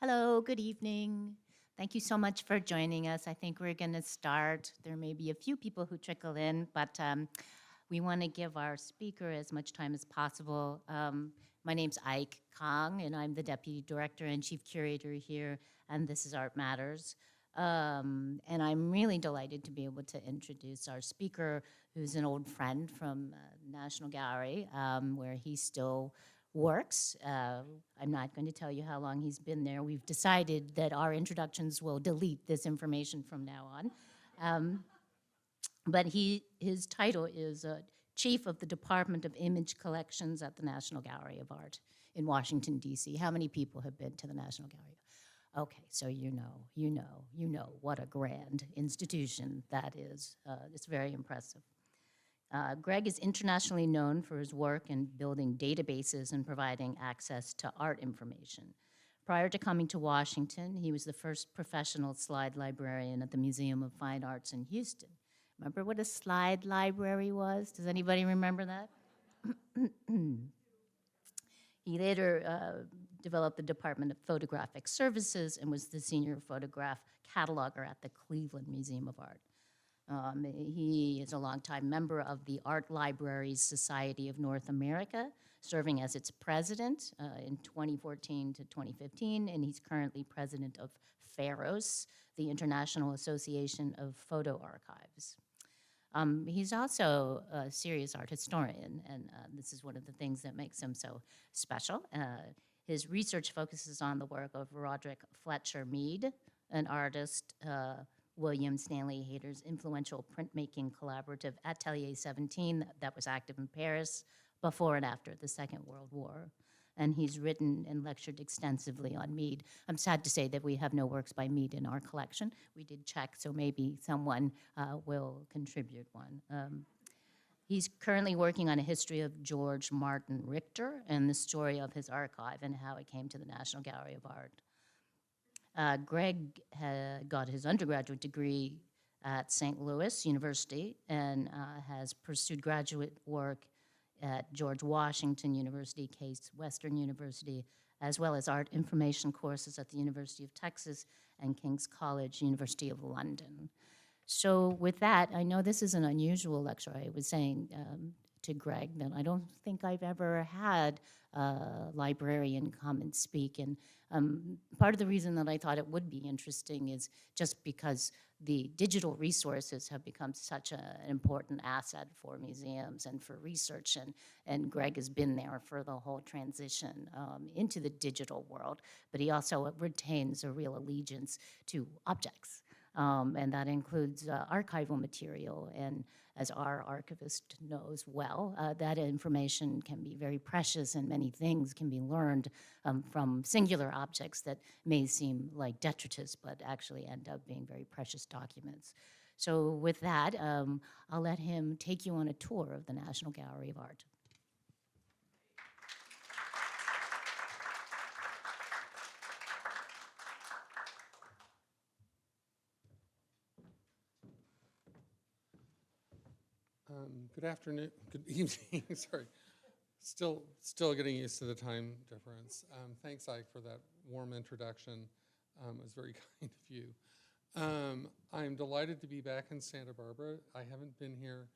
Hello, good evening. Thank you so much for joining us. I think we're going to start. There may be a few people who trickle in, but we want to give our speaker as much time as possible. My name's Ike Kong, and I'm the Deputy Director and Chief Curator here, and this is Art Matters. And I'm really delighted to be able to introduce our speaker, who's an old friend from National Gallery, where he still works. I'm not going to tell you how long he's been there. We've decided that our introductions will delete this information from now on. But his title is Chief of the Department of Image Collections at the National Gallery of Art in Washington, D.C. How many people have been to the National Gallery? Okay, so you know what a grand institution that is. It's very impressive. Greg is internationally known for his work in building databases and providing access to art information. Prior to coming to Washington, he was the first professional slide librarian at the Museum of Fine Arts in Houston. Remember what a slide library was? Does anybody remember that? He later developed the Department of Photographic Services and was the senior photograph cataloger at the Cleveland Museum of Art. He is a longtime member of the Art Libraries Society of North America, serving as its president in 2014 to 2015, and he's currently president of FAROS, the International Association of Photo Archives. He's also a serious art historian, and this is one of the things that makes him so special. His research focuses on the work of Roderick Fletcher Mead, an artist, William Stanley Hayter's influential printmaking collaborative Atelier 17 that was active in Paris before and after the Second World War. And he's written and lectured extensively on Mead. I'm sad to say that we have no works by Mead in our collection. We did check, so maybe someone will contribute one. He's currently working on a history of George Martin Richter and the story of his archive and how it came to the National Gallery of Art. Greg got his undergraduate degree at St. Louis University and has pursued graduate work at George Washington University, Case Western University, as well as art information courses at the University of Texas and King's College, University of London. So with that, I know this is an unusual lecture. I was saying to Greg that I don't think I've ever had a librarian come and speak. And part of the reason that I thought it would be interesting is just because the digital resources have become such an important asset for museums and for research. And Greg has been there for the whole transition into the digital world. But he also retains a real allegiance to objects. And that includes archival material. And as our archivist knows well, that information can be very precious, and many things can be learned from singular objects that may seem like detritus, but actually end up being very precious documents. So with that, I'll let him take you on a tour of the National Gallery of Art. Good afternoon, good evening, sorry. Still getting used to the time difference. Thanks, Ike, for that warm introduction. It was very kind of you. I'm delighted to be back in Santa Barbara. I haven't been here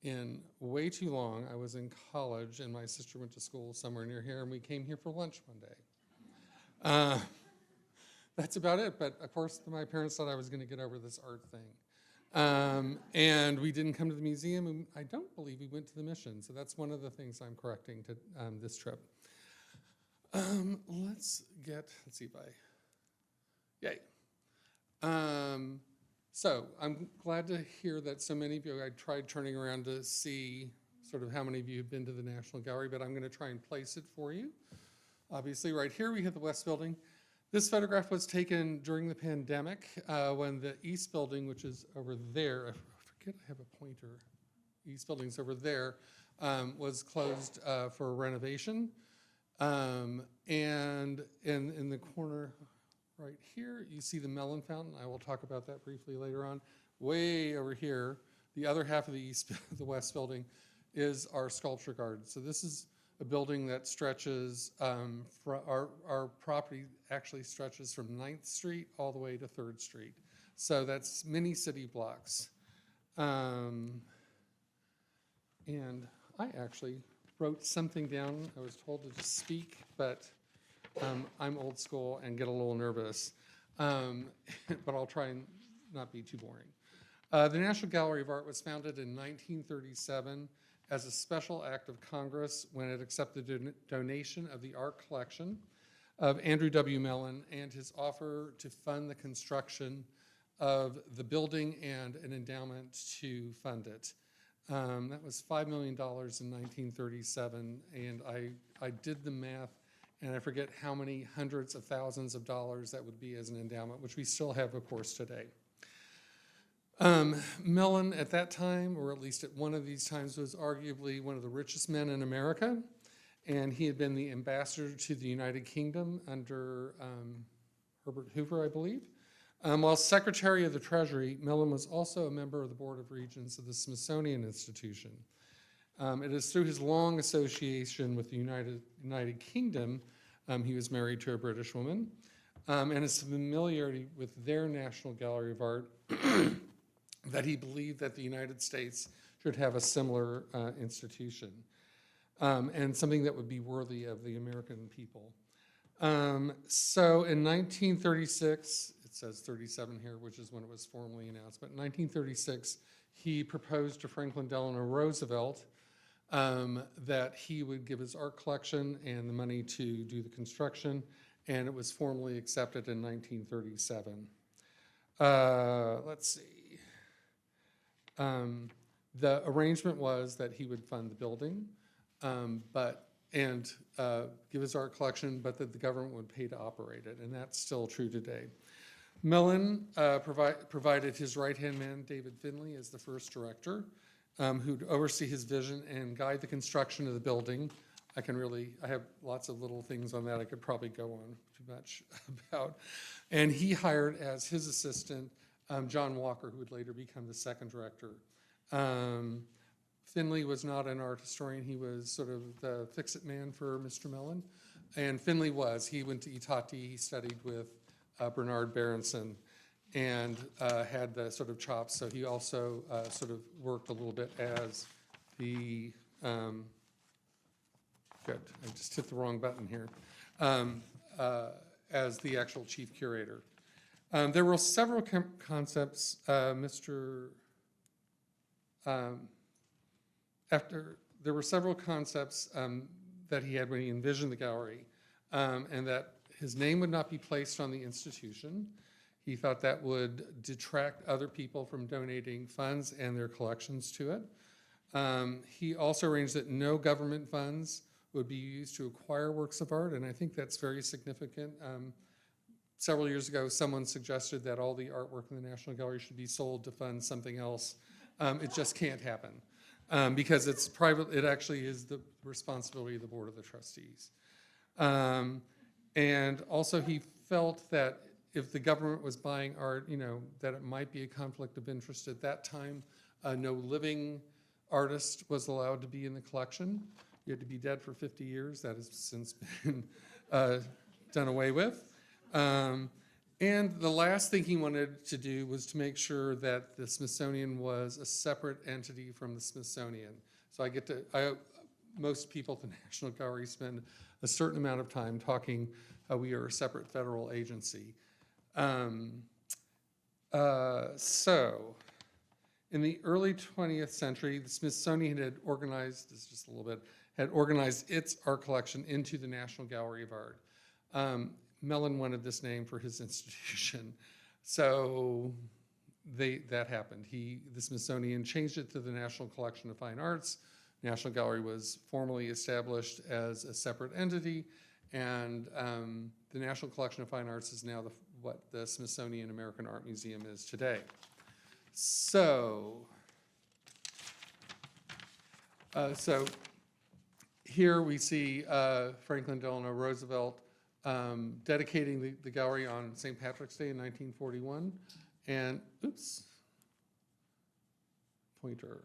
in way too long. I was in college, and my sister went to school somewhere near here, and we came here for lunch one day. That's about it, but of course, my parents thought I was going to get over this art thing. And we didn't come to the museum, and I don't believe we went to the mission, so that's one of the things I'm correcting to this trip. Let's see if yay. So I'm glad to hear that so many of you, I tried turning around to see sort of how many of you have been to the National Gallery, but I'm going to try and place it for you. Obviously, right here we have the West Building. This photograph was taken during the pandemic when the East Building, which is over there, I forget I have a pointer, East Building's over there, was closed for renovation. And in the corner right here, you see the melon fountain. I will talk about that briefly later on. Way over here, the other half of the West Building is our sculpture garden. So this is a building that stretches, our property actually stretches from 9th Street all the way to 3rd Street. So that's many city blocks. And I actually wrote something down. I was told to just speak, but I'm old school and get a little nervous. But I'll try and not be too boring. The National Gallery of Art was founded in 1937 as a special act of Congress when it accepted a donation of the art collection of Andrew W. Mellon and his offer to fund the construction of the building and an endowment to fund it. That was $5 million in 1937, and I did the math, and I forget how many hundreds of thousands of dollars that would be as an endowment, which we still have, of course, today. Mellon at that time, or at least at one of these times, was arguably one of the richest men in America, and he had been the ambassador to the United Kingdom under Herbert Hoover, I believe. While Secretary of the Treasury, Mellon was also a member of the Board of Regents of the Smithsonian Institution. It is through his long association with the United Kingdom, he was married to a British woman, and his familiarity with their National Gallery of Art that he believed that the United States should have a similar institution, and something that would be worthy of the American people. So in 1936, it says 37 here, which is when it was formally announced, but in 1936, he proposed to Franklin Delano Roosevelt that he would give his art collection and the money to do the construction, and it was formally accepted in 1937. Let's see. The arrangement was that he would fund the building, and give his art collection, but that the government would pay to operate it, and that's still true today. Mellon provided his right-hand man, David Finley, as the first director, who'd oversee his vision and guide the construction of the building. I have lots of little things on that I could probably go on too much about. And he hired as his assistant John Walker, who would later become the second director. Finley was not an art historian. He was sort of the fix-it man for Mr. Mellon. And Finley was. He went to Itati. He studied with Bernard Berenson and had the sort of chops. So he also sort of worked a little bit as the, good, I just hit the wrong button here, as the actual chief curator. There were several concepts, there were several concepts that he had when he envisioned the gallery, and that his name would not be placed on the institution. He thought that would detract other people from donating funds and their collections to it. He also arranged that no government funds would be used to acquire works of art, and I think that's very significant. Several years ago, someone suggested that all the artwork in the National Gallery should be sold to fund something else. It just can't happen because it's private. It actually is the responsibility of the Board of the Trustees. And also he felt that if the government was buying art, that it might be a conflict of interest at that time. No living artist was allowed to be in the collection. You had to be dead for 50 years. That has since been done away with. And the last thing he wanted to do was to make sure that the Smithsonian was a separate entity from the Smithsonian. So most people at the National Gallery spend a certain amount of time talking how we are a separate federal agency. So in the early 20th century, the Smithsonian had organized, this is just a little bit, had organized its art collection into the National Gallery of Art. Mellon wanted this name for his institution, so that happened. The Smithsonian changed it to the National Collection of Fine Arts. National Gallery was formally established as a separate entity, and the National Collection of Fine Arts is now what the Smithsonian American Art Museum is today. So here we see Franklin Delano Roosevelt dedicating the gallery on St. Patrick's Day in 1941. And, oops, pointer.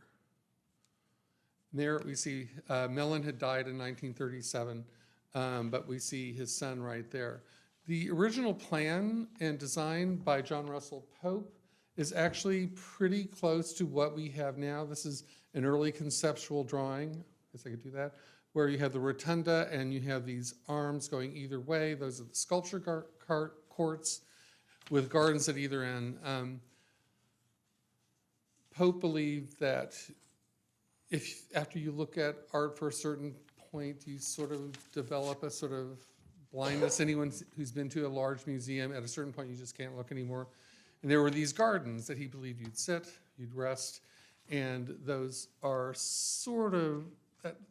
There we see Mellon had died in 1937, but we see his son right there. The original plan and design by John Russell Pope is actually pretty close to what we have now. This is an early conceptual drawing, I guess I could do that, where you have the rotunda and you have these arms going either way. Those are the sculpture courts with gardens at either end. Pope believed that if after you look at art for a certain point, you sort of develop a sort of blindness. Anyone who's been to a large museum, at a certain point, you just can't look anymore. And there were these gardens that he believed you'd sit, you'd rest, and those are sort of,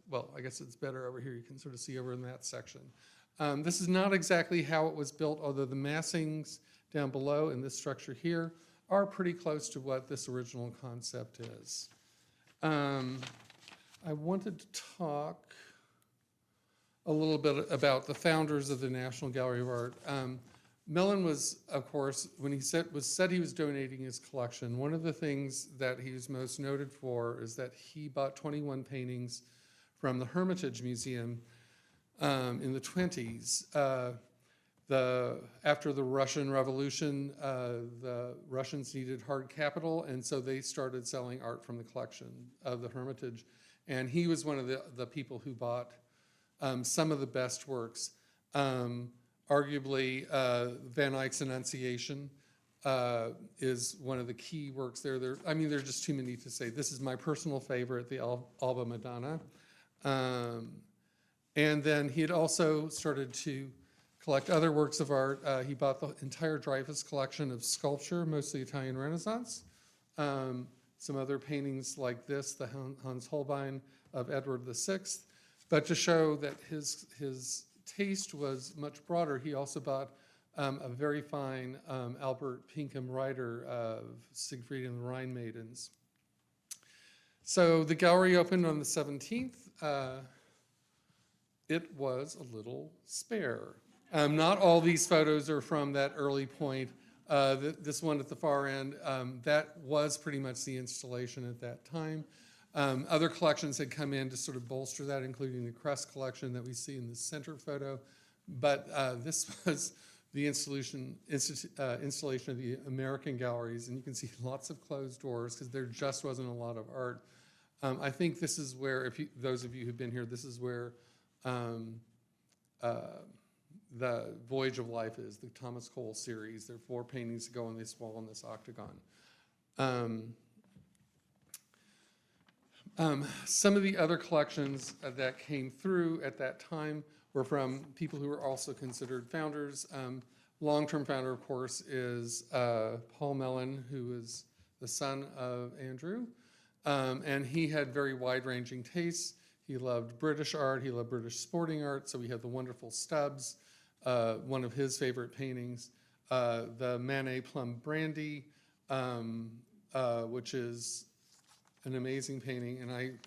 well, I guess it's better over here. You can sort of see over in that section. This is not exactly how it was built, although the massings down below in this structure here are pretty close to what this original concept is. I wanted to talk a little bit about the founders of the National Gallery of Art. Mellon was, of course, when he said he was donating his collection, one of the things that he was most noted for is that he bought 21 paintings from the Hermitage Museum in the 20s. After the Russian Revolution, the Russians needed hard capital, and so they started selling art from the collection of the Hermitage. And he was one of the people who bought some of the best works. Arguably, Van Eyck's Annunciation is one of the key works there. I mean, there's just too many to say. This is my personal favorite, the Alba Madonna. And then he had also started to collect other works of art. He bought the entire Dreyfus collection of sculpture, mostly Italian Renaissance. Some other paintings like this, the Hans Holbein of Edward VI. But to show that his taste was much broader, he also bought a very fine Albert Pinkham Rider of Siegfried and the Rhine Maidens. So the gallery opened on the 17th. It was a little spare. Not all these photos are from that early point. This one at the far end, that was pretty much the installation at that time. Other collections had come in to sort of bolster that, including the Crest collection that we see in the center photo. But this was the installation of the American galleries, and you can see lots of closed doors because there just wasn't a lot of art. I think this is where, those of you who've been here, this is where the Voyage of Life is, the Thomas Cole series. There are 4 paintings that go on this wall in this octagon. Some of the other collections that came through at that time were from people who were also considered founders. Long-term founder, of course, is Paul Mellon, who is the son of Andrew. And he had very wide-ranging tastes. He loved British art. He loved British sporting art. So we have the wonderful Stubbs, one of his favorite paintings, the Manet Plum Brandy, which is an amazing painting. And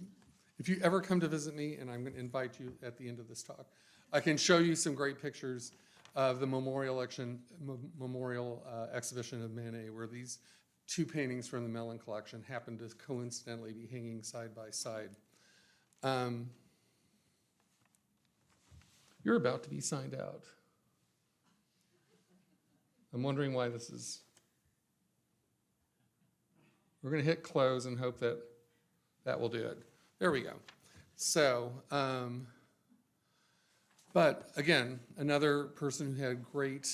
if you ever come to visit me, and I'm going to invite you at the end of this talk, I can show you some great pictures of the memorial exhibition of Manet, where these 2 paintings from the Mellon collection happen to coincidentally be hanging side by side. You're about to be signed out. I'm wondering why this is. We're going to hit close and hope that that will do it. There we go. So, but again, another person who had great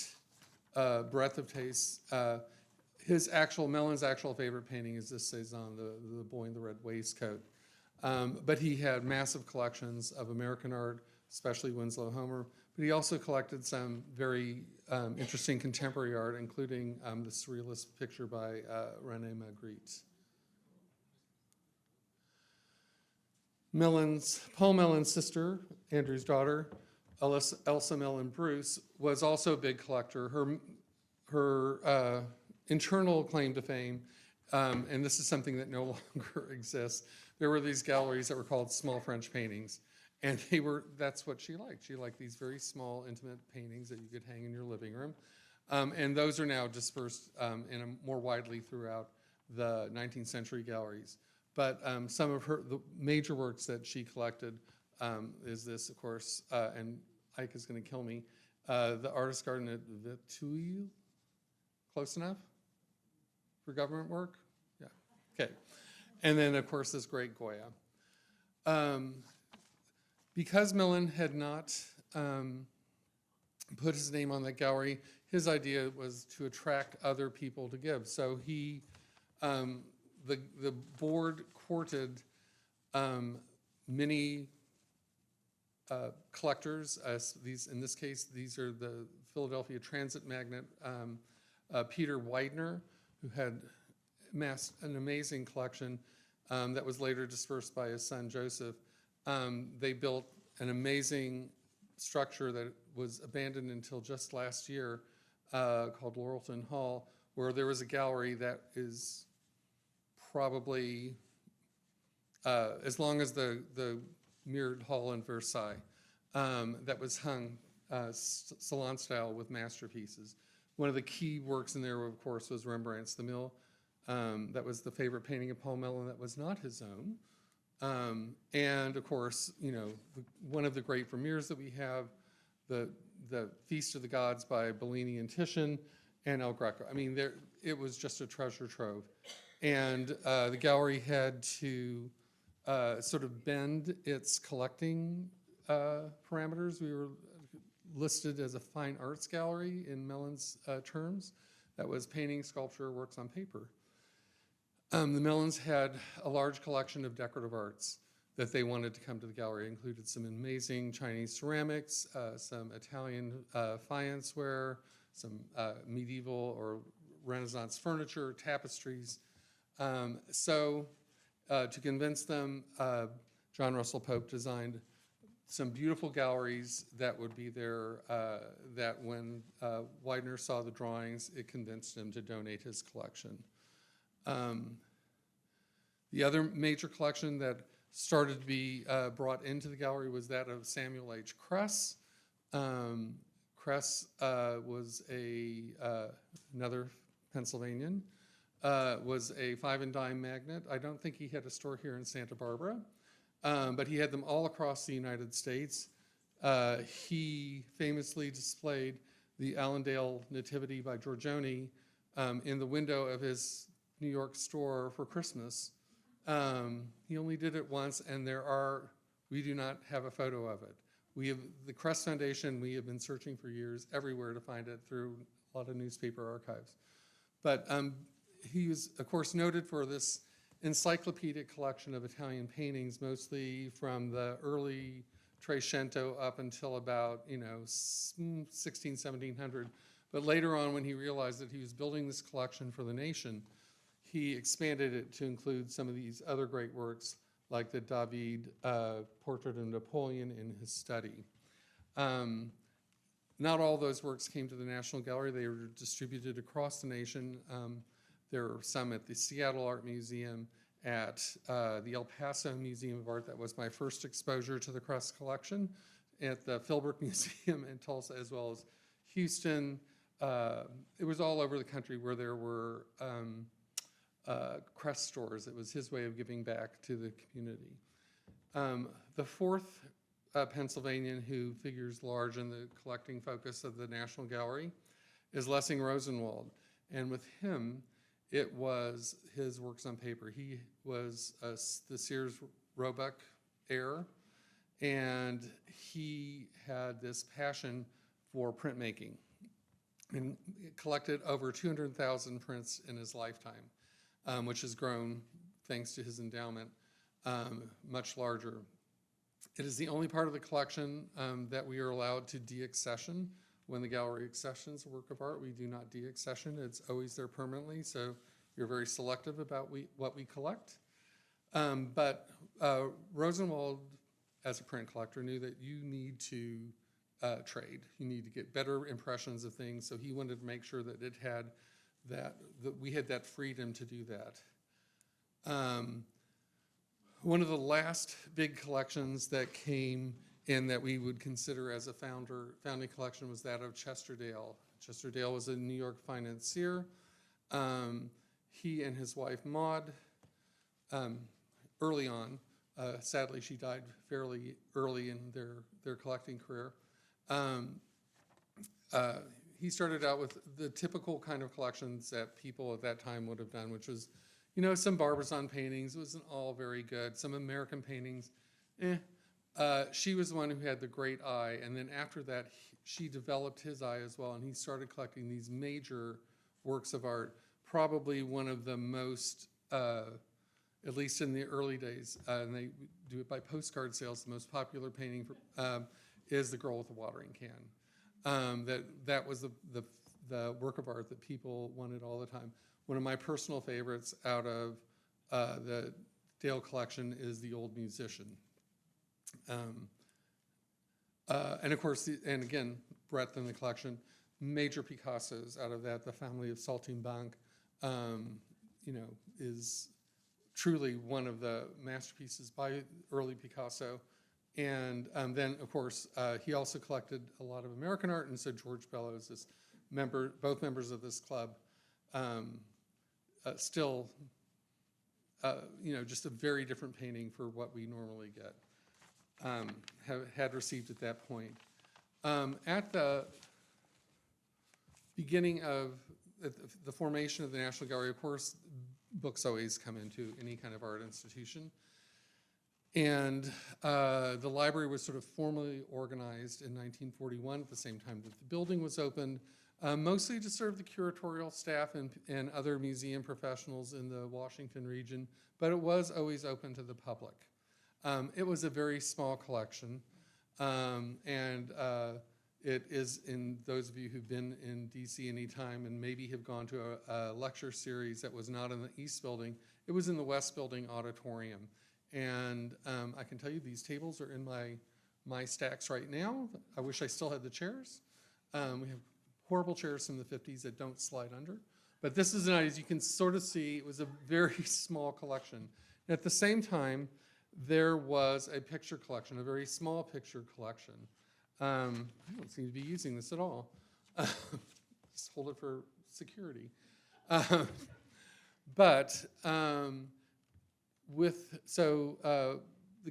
breadth of taste. Mellon's actual favorite painting is this Cezanne, the boy in the red waistcoat. But he had massive collections of American art, especially Winslow Homer. But he also collected some very interesting contemporary art, including the surrealist picture by René Magritte. Paul Mellon's sister, Andrew's daughter, Elsa Mellon Bruce, was also a big collector. Her internal claim to fame, and this is something that no longer exists, there were these galleries that were called small French paintings. And that's what she liked. She liked these very small, intimate paintings that you could hang in your living room. And those are now dispersed more widely throughout the 19th century galleries. But some of the major works that she collected is this, of course, and Ike is going to kill me, the Artist Garden at Vituille. Close enough for government work? Yeah, okay. And then, of course, this great Goya. Because Millen had not put his name on that gallery, his idea was to attract other people to give. So he, the board courted many collectors. In this case, these are the Philadelphia transit magnate, Peter Widener, who had amassed an amazing collection that was later dispersed by his son Joseph. They built an amazing structure that was abandoned until just last year called Laurelton Hall, where there was a gallery that is probably as long as the mirrored hall in Versailles, that was hung salon style with masterpieces. One of the key works in there, of course, was Rembrandt's The Mill. That was the favorite painting of Paul Millen that was not his own. And of course, you know, one of the great Vermeers that we have, the Feast of the Gods by Bellini and Titian, and El Greco. I mean, it was just a treasure trove. And the gallery had to sort of bend its collecting parameters. We were listed as a fine arts gallery in Mellon's terms. That was painting, sculpture, works on paper. The Mellons had a large collection of decorative arts that they wanted to come to the gallery. It included some amazing Chinese ceramics, some Italian faience ware, some medieval or Renaissance furniture, tapestries. So to convince them, John Russell Pope designed some beautiful galleries that would be there, that when Widener saw the drawings, it convinced him to donate his collection. The other major collection that started to be brought into the gallery was that of Samuel H. Kress. Kress was another Pennsylvanian, was a five and dime magnate. I don't think he had a store here in Santa Barbara, but he had them all across the United States. He famously displayed the Allendale Nativity by Giorgione in the window of his New York store for Christmas. He only did it once, and we do not have a photo of it. We have the Kress Foundation, we have been searching for years everywhere to find it through a lot of newspaper archives. But he was, of course, noted for this encyclopedic collection of Italian paintings, mostly from the early Trecento up until about, 1700. But later on, when he realized that he was building this collection for the nation, he expanded it to include some of these other great works, like the David portrait of Napoleon in his study. Not all those works came to the National Gallery. They were distributed across the nation. There are some at the Seattle Art Museum, at the El Paso Museum of Art. That was my first exposure to the Kress collection, at the Philbrook Museum in Tulsa, as well as Houston. It was all over the country where there were Kress stores. It was his way of giving back to the community. The fourth Pennsylvanian who figures large in the collecting focus of the National Gallery is Lessing Rosenwald. And with him, it was his works on paper. He was the Sears Roebuck heir, and he had this passion for printmaking and collected over 200,000 prints in his lifetime, which has grown, thanks to his endowment, much larger. It is the only part of the collection that we are allowed to de-accession. When the gallery accessions a work of art, we do not de-accession. It's always there permanently, so you're very selective about what we collect. But Rosenwald, as a print collector, knew that you need to trade. You need to get better impressions of things, so he wanted to make sure that it had that we had that freedom to do that. One of the last big collections that came in that we would consider as a founding collection was that of Chester Dale. Chester Dale was a New York financier. He and his wife Maud early on. Sadly, she died fairly early in their collecting career. He started out with the typical kind of collections that people at that time would have done, which was, some Barbizon paintings. It wasn't all very good. Some American paintings, she was the one who had the great eye, and then after that, she developed his eye as well, and he started collecting these major works of art. Probably one of the most, at least in the early days, and they do it by postcard sales, the most popular painting is The Girl with the Watering Can. That was the work of art that people wanted all the time. One of my personal favorites out of the Dale collection is The Old Musician. And of course, and again, breadth in the collection, major Picassos out of that. The family of Saltimbanque, is truly one of the masterpieces by early Picasso. And then, of course, he also collected a lot of American art, and so George Bellows is both members of this club, still, just a very different painting for what we normally get, had received at that point. At the beginning of the formation of the National Gallery, of course, books always come into any kind of art institution. And the library was sort of formally organized in 1941 at the same time that the building was opened, mostly to serve the curatorial staff and other museum professionals in the Washington region, but it was always open to the public. It was a very small collection, and it is, in those of you who've been in DC any time and maybe have gone to a lecture series that was not in the East Building, it was in the West Building auditorium. And I can tell you these tables are in my stacks right now. I wish I still had the chairs. We have horrible chairs from the 50s that don't slide under. But this is nice. You can sort of see it was a very small collection. At the same time, there was a picture collection, a very small picture collection. I don't seem to be using this at all. Just hold it for security. The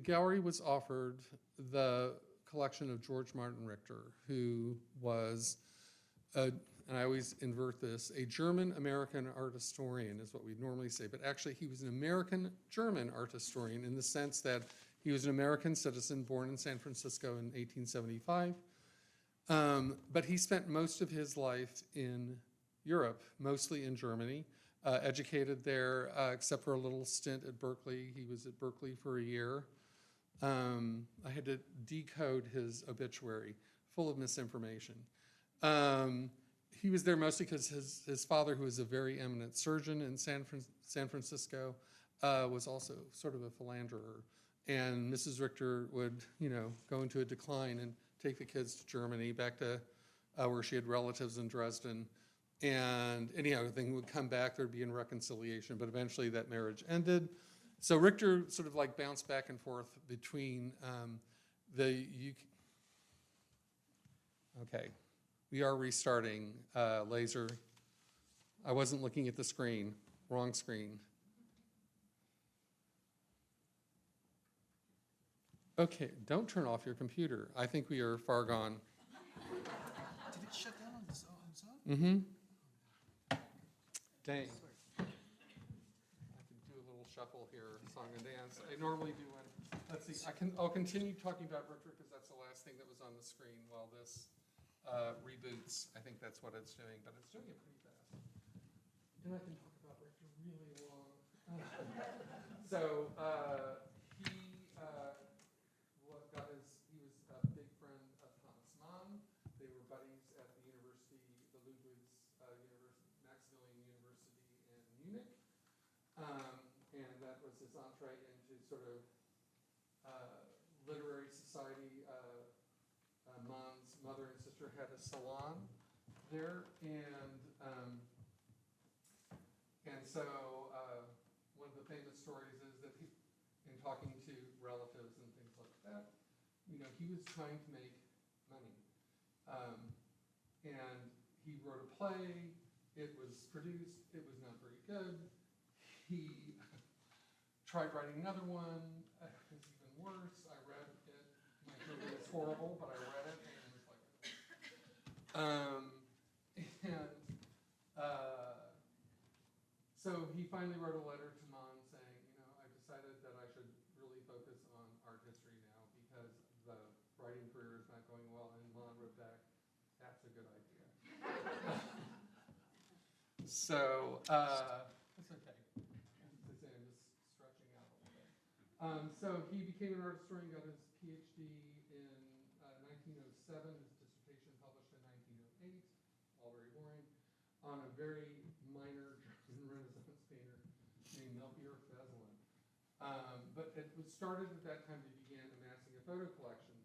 gallery was offered the collection of George Martin Richter, who was, and I always invert this, a German-American art historian is what we normally say, but actually he was an American-German art historian in the sense that he was an American citizen born in San Francisco in 1875, but he spent most of his life in Europe, mostly in Germany. Educated there, except for a little stint at Berkeley. He was at Berkeley for a year. I had to decode his obituary, full of misinformation. He was there mostly because his father, who was a very eminent surgeon in San Francisco, was also sort of a philanderer. And Mrs. Richter would, go into a decline and take the kids to Germany, back to where she had relatives in Dresden. And anyhow, everything would come back, there'd be a reconciliation, but eventually that marriage ended. So Richter sort of like bounced back and forth between okay, we are restarting, laser. I wasn't looking at the screen, wrong screen. Okay, don't turn off your computer. I think we are far gone. Did it shut down on its own? Mm-hmm. Dang. I can do a little shuffle here, song and dance. I normally do one. Let's see, I'll continue talking about Richter because that's the last thing that was on the screen while this reboots. I think that's what it's doing, but it's doing it pretty fast. And I can talk about Richter really long. He was a big friend of Thomas Mann. They were buddies at the university, the Ludwig Maximilian University in Munich. And that was his entree into sort of literary society. Mann's mother and sister had a salon there, and so one of the famous stories is that in talking to relatives and things like that, he was trying to make money. And he wrote a play, it was produced, it was not very good. He tried writing another one. It was even worse. I read it. My German is horrible, but I read it and it was like, and so he finally wrote a letter to Mon saying, I've decided that I should really focus on art history now because the writing career is not going well. And Mon wrote back, that's a good idea. So, that's okay. As I say, I'm just stretching out a little bit. So he became an art historian, got his PhD in 1907, his dissertation published in 1908, all very boring, on a very minor German Renaissance painter named Melchior Feslin. But it was started at that time he began amassing a photo collection.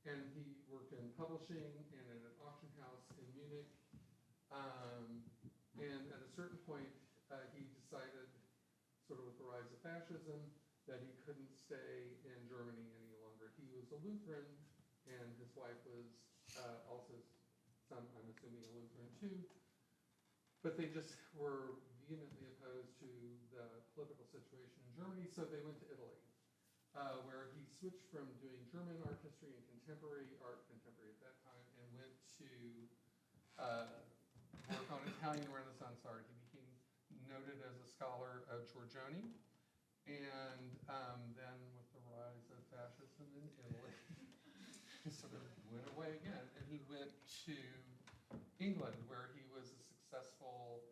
And he worked in publishing and in an auction house in Munich. And at a certain point, he decided, sort of with the rise of fascism, that he couldn't stay in Germany any longer. He was a Lutheran, and his wife was also, I'm assuming, a Lutheran too. But they just were vehemently opposed to the political situation in Germany, so they went to Italy, where he switched from doing German art history and contemporary art, contemporary at that time, and went to work on Italian Renaissance art. He became noted as a scholar of Giorgione, and then with the rise of fascism in Italy, he sort of went away again, and he went to England, where he was a successful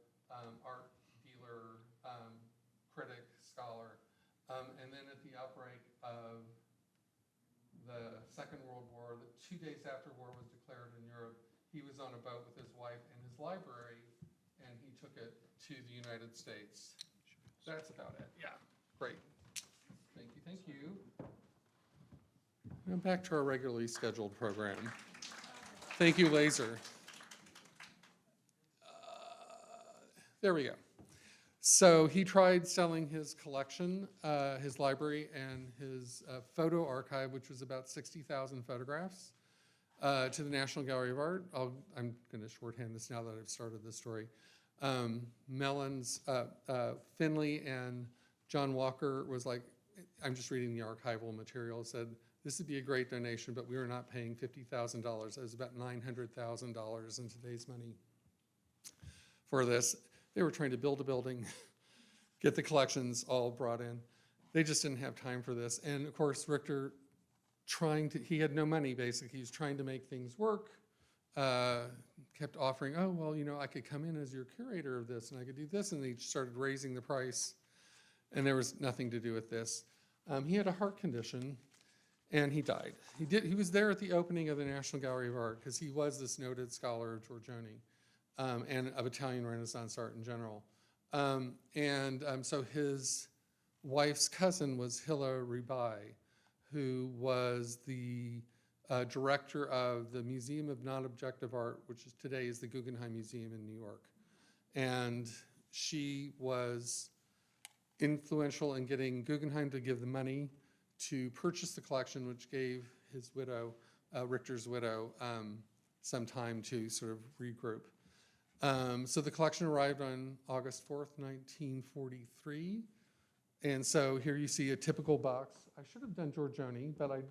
art dealer, critic, scholar, and then at the outbreak of the Second World War, 2 days after war was declared in Europe, he was on a boat with his wife and his library, and he took it to the United States. That's about it. Yeah, great. Thank you, thank you. Now back to our regularly scheduled program. Thank you, Laser. There we go. So he tried selling his collection, his library, and his photo archive, which was about 60,000 photographs, to the National Gallery of Art. I'm going to shorthand this now that I've started this story. Mellon's, Finley and John Walker was like, I'm just reading the archival material, said, this would be a great donation, but we were not paying $50,000. It was about $900,000 in today's money for this. They were trying to build a building, get the collections all brought in. They just didn't have time for this. And of course, Richter he had no money basically. He was trying to make things work, kept offering, oh, well, I could come in as your curator of this and I could do this. And they started raising the price and there was nothing to do with this. He had a heart condition and he died. He was there at the opening of the National Gallery of Art because he was this noted scholar of Giorgione. And of Italian Renaissance art in general. So his wife's cousin was Hilla Ribai, who was the director of the Museum of Non-Objective Art, which today is the Guggenheim Museum in New York. And she was influential in getting Guggenheim to give the money to purchase the collection, which gave his widow, Richter's widow, some time to sort of regroup. So the collection arrived on August 4th, 1943. And so here you see a typical box. I should have done Giorgione, but I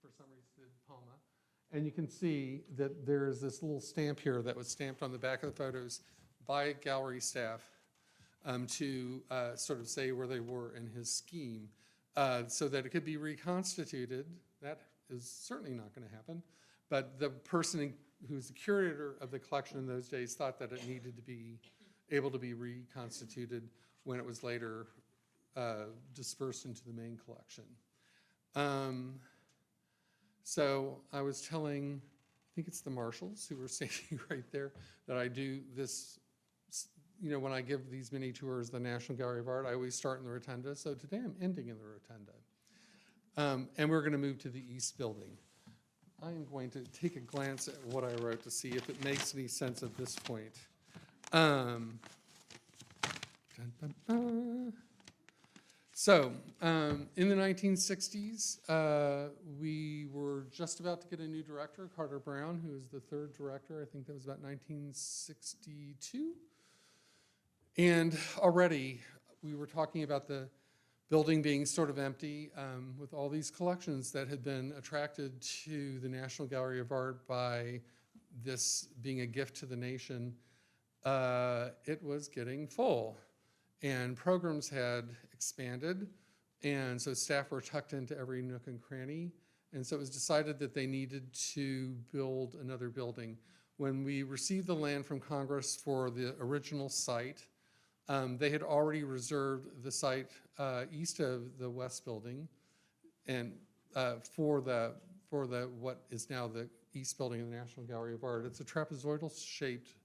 for some reason did Palma. And you can see that there is this little stamp here that was stamped on the back of the photos by gallery staff to sort of say where they were in his scheme so that it could be reconstituted. That is certainly not going to happen. But the person who's the curator of the collection in those days thought that it needed to be able to be reconstituted when it was later dispersed into the main collection. So I was telling, I think it's the marshals who were standing right there, that I do this, when I give these mini tours, the National Gallery of Art, I always start in the rotunda. So today I'm ending in the rotunda. And we're going to move to the East Building. I am going to take a glance at what I wrote to see if it makes any sense at this point. So, in the 1960s, we were just about to get a new director, Carter Brown, who was the third director. I think that was about 1962. And already we were talking about the building being sort of empty, with all these collections that had been attracted to the National Gallery of Art by this being a gift to the nation, it was getting full. And programs had expanded, and so staff were tucked into every nook and cranny. And so it was decided that they needed to build another building. When we received the land from Congress for the original site, they had already reserved the site east of the West Building, and for the what is now the East Building of the National Gallery of Art. It's a trapezoidal-shaped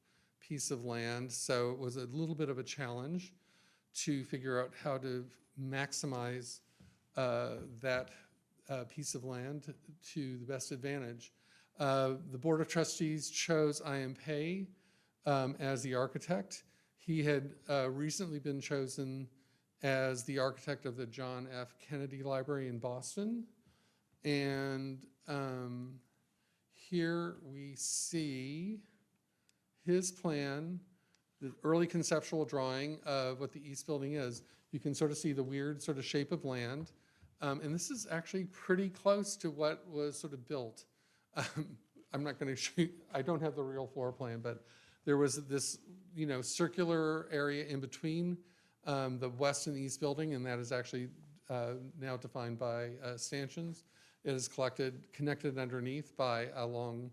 piece of land, so it was a little bit of a challenge to figure out how to maximize that piece of land to the best advantage. The Board of Trustees chose I.M. Pei as the architect. He had recently been chosen as the architect of the John F. Kennedy Library in Boston. And here we see his plan, the early conceptual drawing of what the East Building is. You can sort of see the weird sort of shape of land. And this is actually pretty close to what was sort of built. I'm not going to show you, I don't have the real floor plan, but there was this, circular area in between the West and East Building, and that is actually now defined by stanchions. It is connected underneath by a long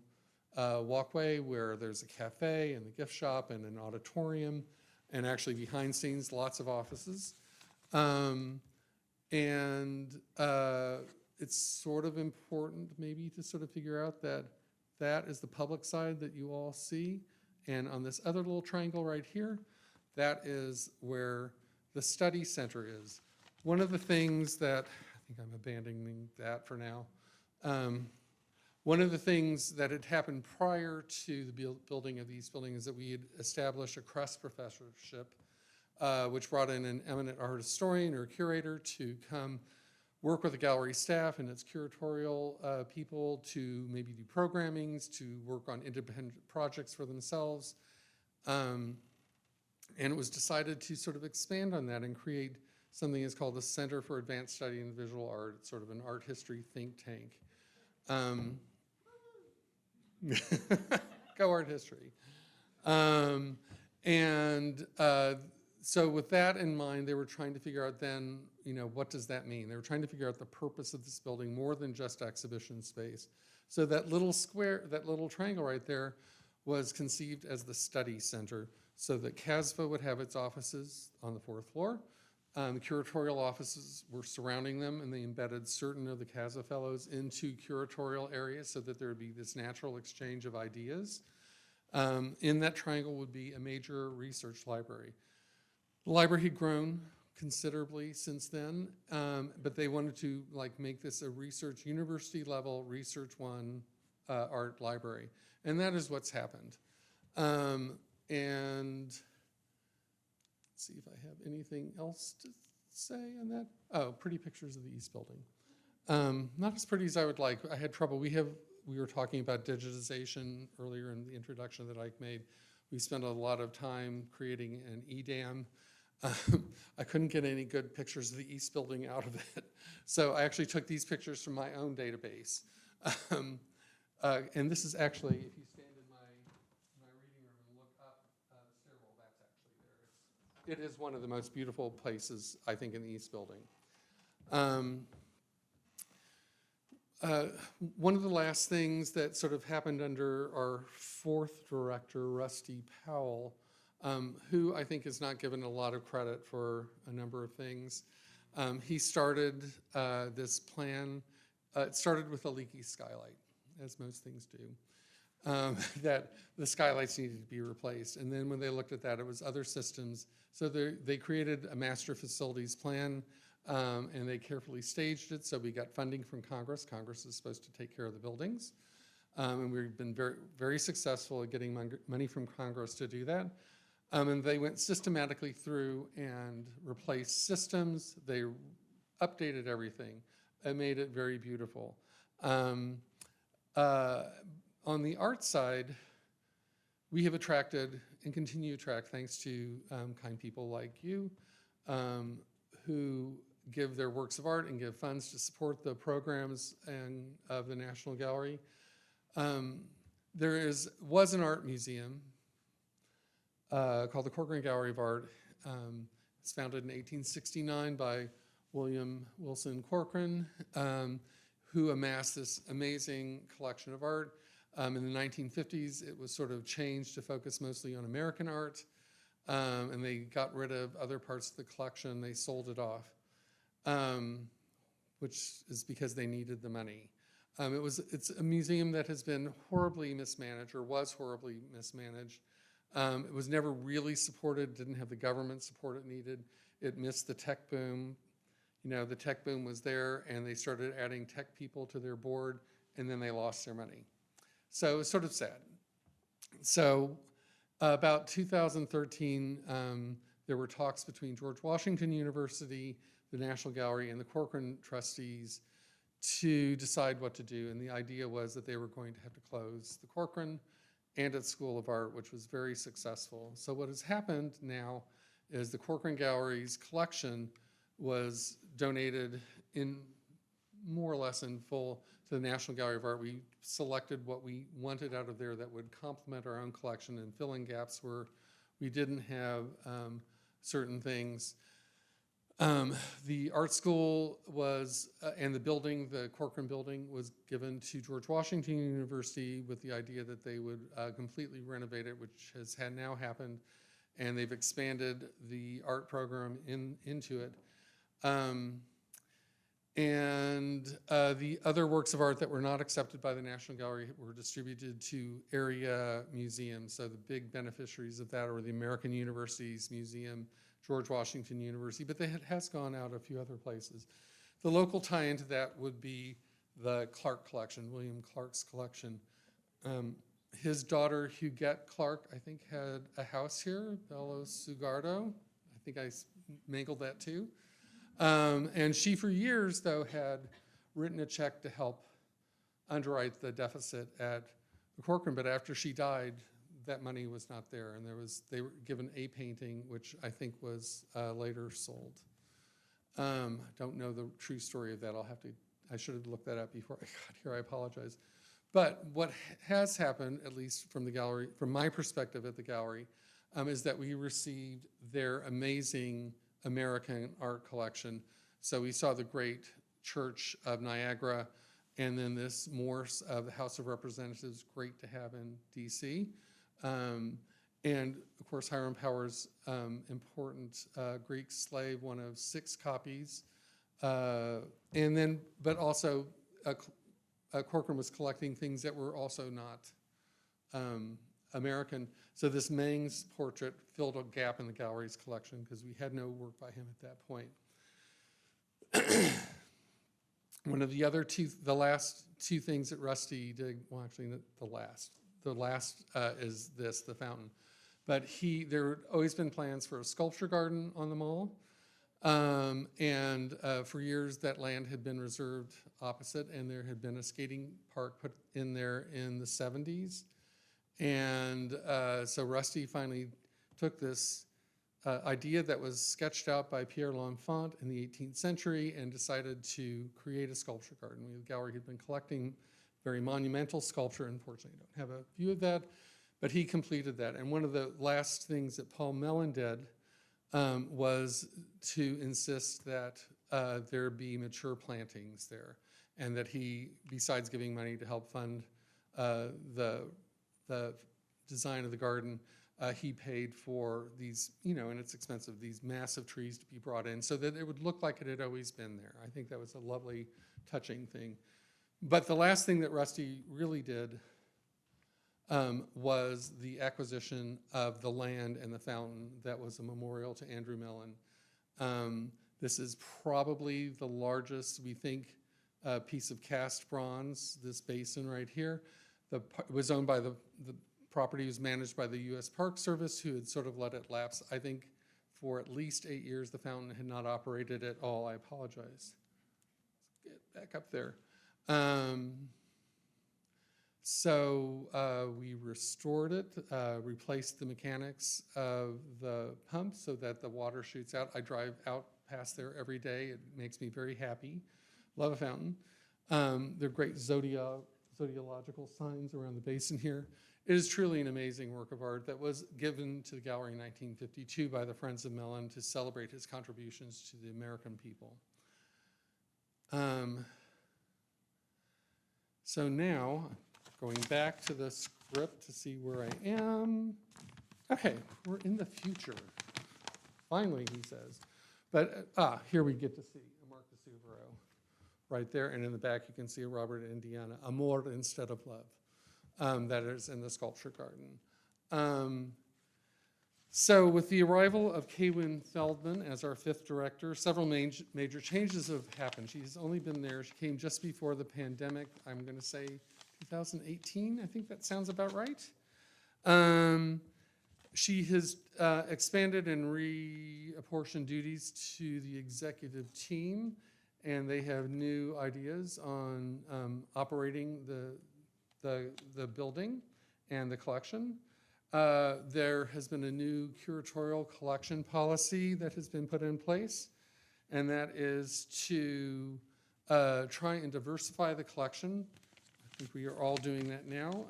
walkway where there's a cafe and a gift shop and an auditorium, and actually behind scenes, lots of offices. It's sort of important maybe to sort of figure out that that is the public side that you all see. And on this other little triangle right here, that is where the study center is. One of the things that, I think I'm abandoning that for now. One of the things that had happened prior to the building of the East Building is that we had established a Crest professorship, which brought in an eminent art historian or curator to come work with the gallery staff and its curatorial people to maybe do programmings, to work on independent projects for themselves. And it was decided to sort of expand on that and create something that's called the Center for Advanced Study in Visual Art. It's sort of an art history think tank. Go art history. So with that in mind, they were trying to figure out then, what does that mean? They were trying to figure out the purpose of this building more than just exhibition space. So that little square, that little triangle right there was conceived as the study center so that CASVA would have its offices on the 4th floor. The curatorial offices were surrounding them, and they embedded certain of the CASVA fellows into curatorial areas so that there would be this natural exchange of ideas. In that triangle would be a major research library. The library had grown considerably since then, but they wanted to make this a research, university level, research one art library. And that is what's happened. And let's see if I have anything else to say on that. Oh, pretty pictures of the East Building. Not as pretty as I would like. I had trouble. We were talking about digitization earlier in the introduction that Ike made. We spent a lot of time creating an EDAM. I couldn't get any good pictures of the East Building out of it. So I actually took these pictures from my own database. And this is actually, if you stand in my reading room and look up the stairwell, that's actually there. It is one of the most beautiful places, I think, in the East Building. One of the last things that sort of happened under our 4th director, Rusty Powell, who I think is not given a lot of credit for a number of things. He started this plan. It started with a leaky skylight, as most things do, that the skylights needed to be replaced. And then when they looked at that, it was other systems. So they created a master facilities plan, and they carefully staged it. So we got funding from Congress. Congress is supposed to take care of the buildings. And we've been very, very successful at getting money from Congress to do that. And they went systematically through and replaced systems. They updated everything. It made it very beautiful. On the art side, we have attracted and continue to attract, thanks to kind people like you, who give their works of art and give funds to support the programs of the National Gallery. There was an art museum called the Corcoran Gallery of Art. It's founded in 1869 by William Wilson Corcoran, who amassed this amazing collection of art. In the 1950s, it was sort of changed to focus mostly on American art, and they got rid of other parts of the collection. They sold it off, which is because they needed the money. It's a museum that has been horribly mismanaged, or was horribly mismanaged. It was never really supported, didn't have the government support it needed. It missed the tech boom. You know, the tech boom was there, and they started adding tech people to their board, and then they lost their money. So it's sort of sad. So about 2013, there were talks between George Washington University, the National Gallery, and the Corcoran trustees to decide what to do. And the idea was that they were going to have to close the Corcoran and its School of Art, which was very successful. So what has happened now is the Corcoran Gallery's collection was donated in more or less in full to the National Gallery of Art. We selected what we wanted out of there that would complement our own collection and fill in gaps where we didn't have certain things. The art school was, and the building, the Corcoran building, was given to George Washington University with the idea that they would completely renovate it, which has now happened, and they've expanded the art program into it. The other works of art that were not accepted by the National Gallery were distributed to area museums. So the big beneficiaries of that are the American Universities Museum, George Washington University, but it has gone out a few other places. The local tie into that would be the Clark collection, William Clark's collection. His daughter, Huguette Clark, I think had a house here, Bello Sugardo. I think I mangled that too. And she, for years, though, had written a check to help underwrite the deficit at the Corcoran, but after she died, that money was not there, and they were given a painting, which I think was later sold. Don't know the true story of that. I should have looked that up before I got here. I apologize. But what has happened, at least from the gallery, from my perspective at the gallery, is that we received their amazing American art collection. So we saw the great Church of Niagara, and then this Morse of the House of Representatives, great to have in DC. And of course, Hiram Power's important Greek slave, one of 6 copies. But also Corcoran was collecting things that were also not American. So this Mengs portrait filled a gap in the gallery's collection because we had no work by him at that point. One of the last 2 things that Rusty did, well, actually the last is this, the fountain. But there had always been plans for a sculpture garden on the mall. For years that land had been reserved opposite, and there had been a skating park put in there in the 70s. And so Rusty finally took this idea that was sketched out by Pierre L'Enfant in the 18th century and decided to create a sculpture garden. The gallery had been collecting very monumental sculpture. Unfortunately, I don't have a view of that, but he completed that. And one of the last things that Paul Mellon did was to insist that there be mature plantings there, and that he, besides giving money to help fund the design of the garden, he paid for these, and it's expensive, these massive trees to be brought in so that it would look like it had always been there. I think that was a lovely, touching thing. But the last thing that Rusty really did was the acquisition of the land and the fountain that was a memorial to Andrew Mellon. This is probably the largest, we think, piece of cast bronze, this basin right here. It was owned by the property was managed by the U.S. Park Service, who had sort of let it lapse. I think for at least 8 years, the fountain had not operated at all. I apologize. Let's get back up there. So we restored it, replaced the mechanics of the pump so that the water shoots out. I drive out pass there every day. It makes me very happy. Love a fountain. There are great zodiological signs around the basin here. It is truly an amazing work of art that was given to the gallery in 1952 by the Friends of Mellon to celebrate his contributions to the American people. So now, going back to the script to see where I am. Okay, we're in the future. Finally, he says. But, here we get to see a Mark de Souvero right there. And in the back, you can see a Robert Indiana, Amor instead of love, that is in the sculpture garden. So with the arrival of Kaywin Feldman as our 5th director, several major changes have happened. She's only been there, she came just before the pandemic, I'm gonna say 2018, I think that sounds about right. She has expanded and reapportioned duties to the executive team, and they have new ideas on operating the building and the collection. There has been a new curatorial collection policy that has been put in place, and that is to try and diversify the collection. I think we are all doing that now.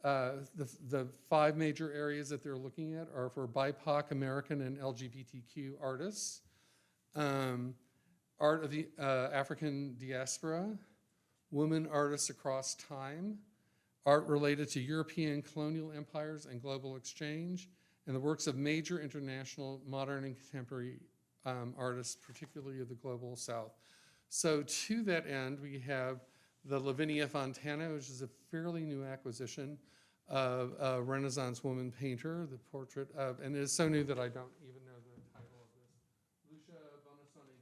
The 5 major areas that they're looking at are for BIPOC, American, and LGBTQ artists, art of the African diaspora, women artists across time, art related to European colonial empires and global exchange, and the works of major international modern and contemporary artists, particularly of the global South. So to that end, we have the Lavinia Fontana, which is a fairly new acquisition of a Renaissance woman painter, the portrait of, and it is so new that I don't even know the title of this, Lucia Bonassoni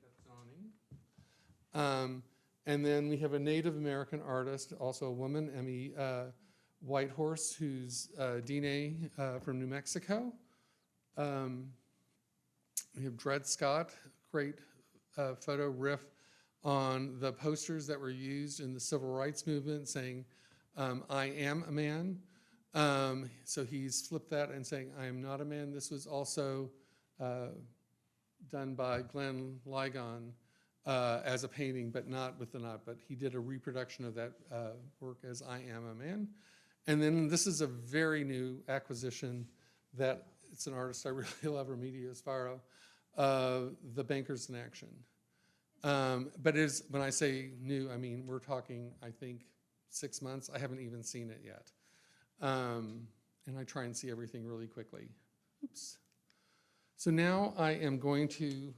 Gazzoni. And then we have a Native American artist, also a woman, Emmy Whitehorse, who's Dine from New Mexico. We have Dred Scott, great photo riff on the posters that were used in the civil rights movement saying, I am a man. So he's flipped that and saying, I am not a man. This was also done by Glenn Ligon as a painting, but not with the knot, but he did a reproduction of that work as I am a man. And then this is a very new acquisition that it's an artist I really love, Remedios Faro, The Bankers in Action. But when I say new, I mean, we're talking, I think, 6 months. I haven't even seen it yet. And I try and see everything really quickly. Oops. So now I am going to,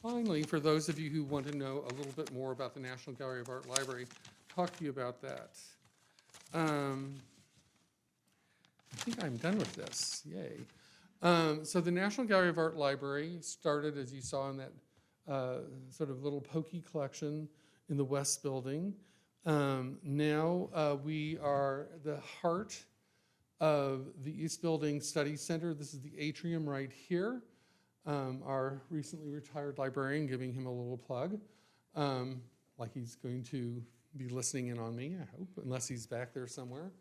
finally, for those of you who want to know a little bit more about the National Gallery of Art Library, talk to you about that. I think I'm done with this, yay. So the National Gallery of Art Library started, as you saw, in that sort of little pokey collection in the West Building. Now we are the heart of the East Building Study Center. This is the atrium right here. Our recently retired librarian, giving him a little plug, like he's going to be listening in on me, I hope, unless he's back there somewhere.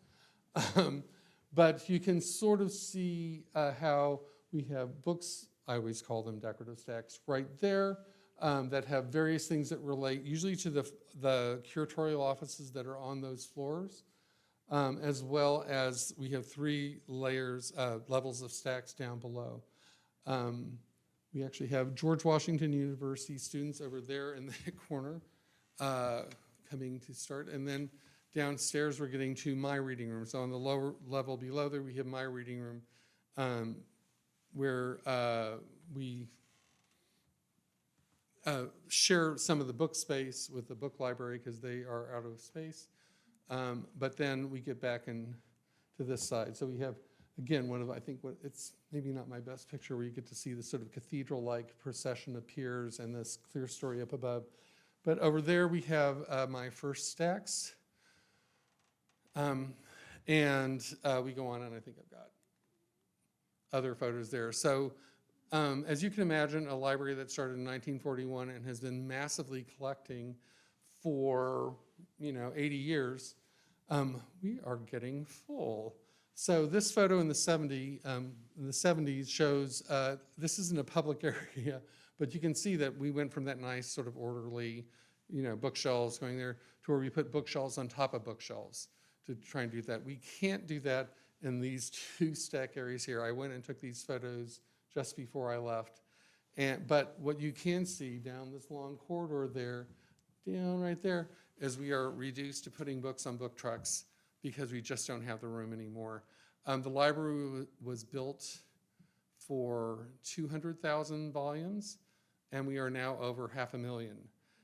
But you can sort of see how we have books, I always call them decorative stacks, right there, that have various things that relate usually to the curatorial offices that are on those floors, as well as we have 3 layers, levels of stacks down below. We actually have George Washington University students over there in the corner coming to start, and then downstairs we're getting to my reading room. So on the lower level below there we have my reading room, where we share some of the book space with the book library because they are out of space. But then we get back into this side. So we have, again, one of, I think, it's maybe not my best picture, where you get to see this sort of cathedral-like procession of piers and this clear story up above. But over there we have my first stacks. And we go on, and I think I've got other photos there. So as you can imagine, a library that started in 1941 and has been massively collecting for 80 years, we are getting full. So this photo in the 70s shows, this isn't a public area, But you can see that we went from that nice sort of orderly, bookshelves going there to where we put bookshelves on top of bookshelves to try and do that. We can't do that in these two stack areas here. I went and took these photos just before I left. But what you can see down this long corridor there, down right there, is we are reduced to putting books on book trucks because we just don't have the room anymore. The library was built for 200,000 volumes, and we are now over 500,000.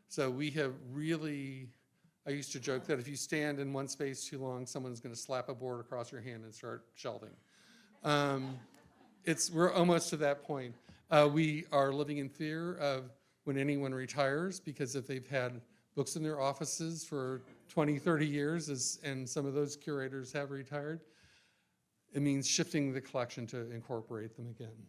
So we have really, I used to joke that if you stand in one space too long, someone's going to slap a board across your hand and start shelving. We're almost to that point. We are living in fear of when anyone retires, because if they've had books in their offices for 20, 30 years, and some of those curators have retired, it means shifting the collection to incorporate them again.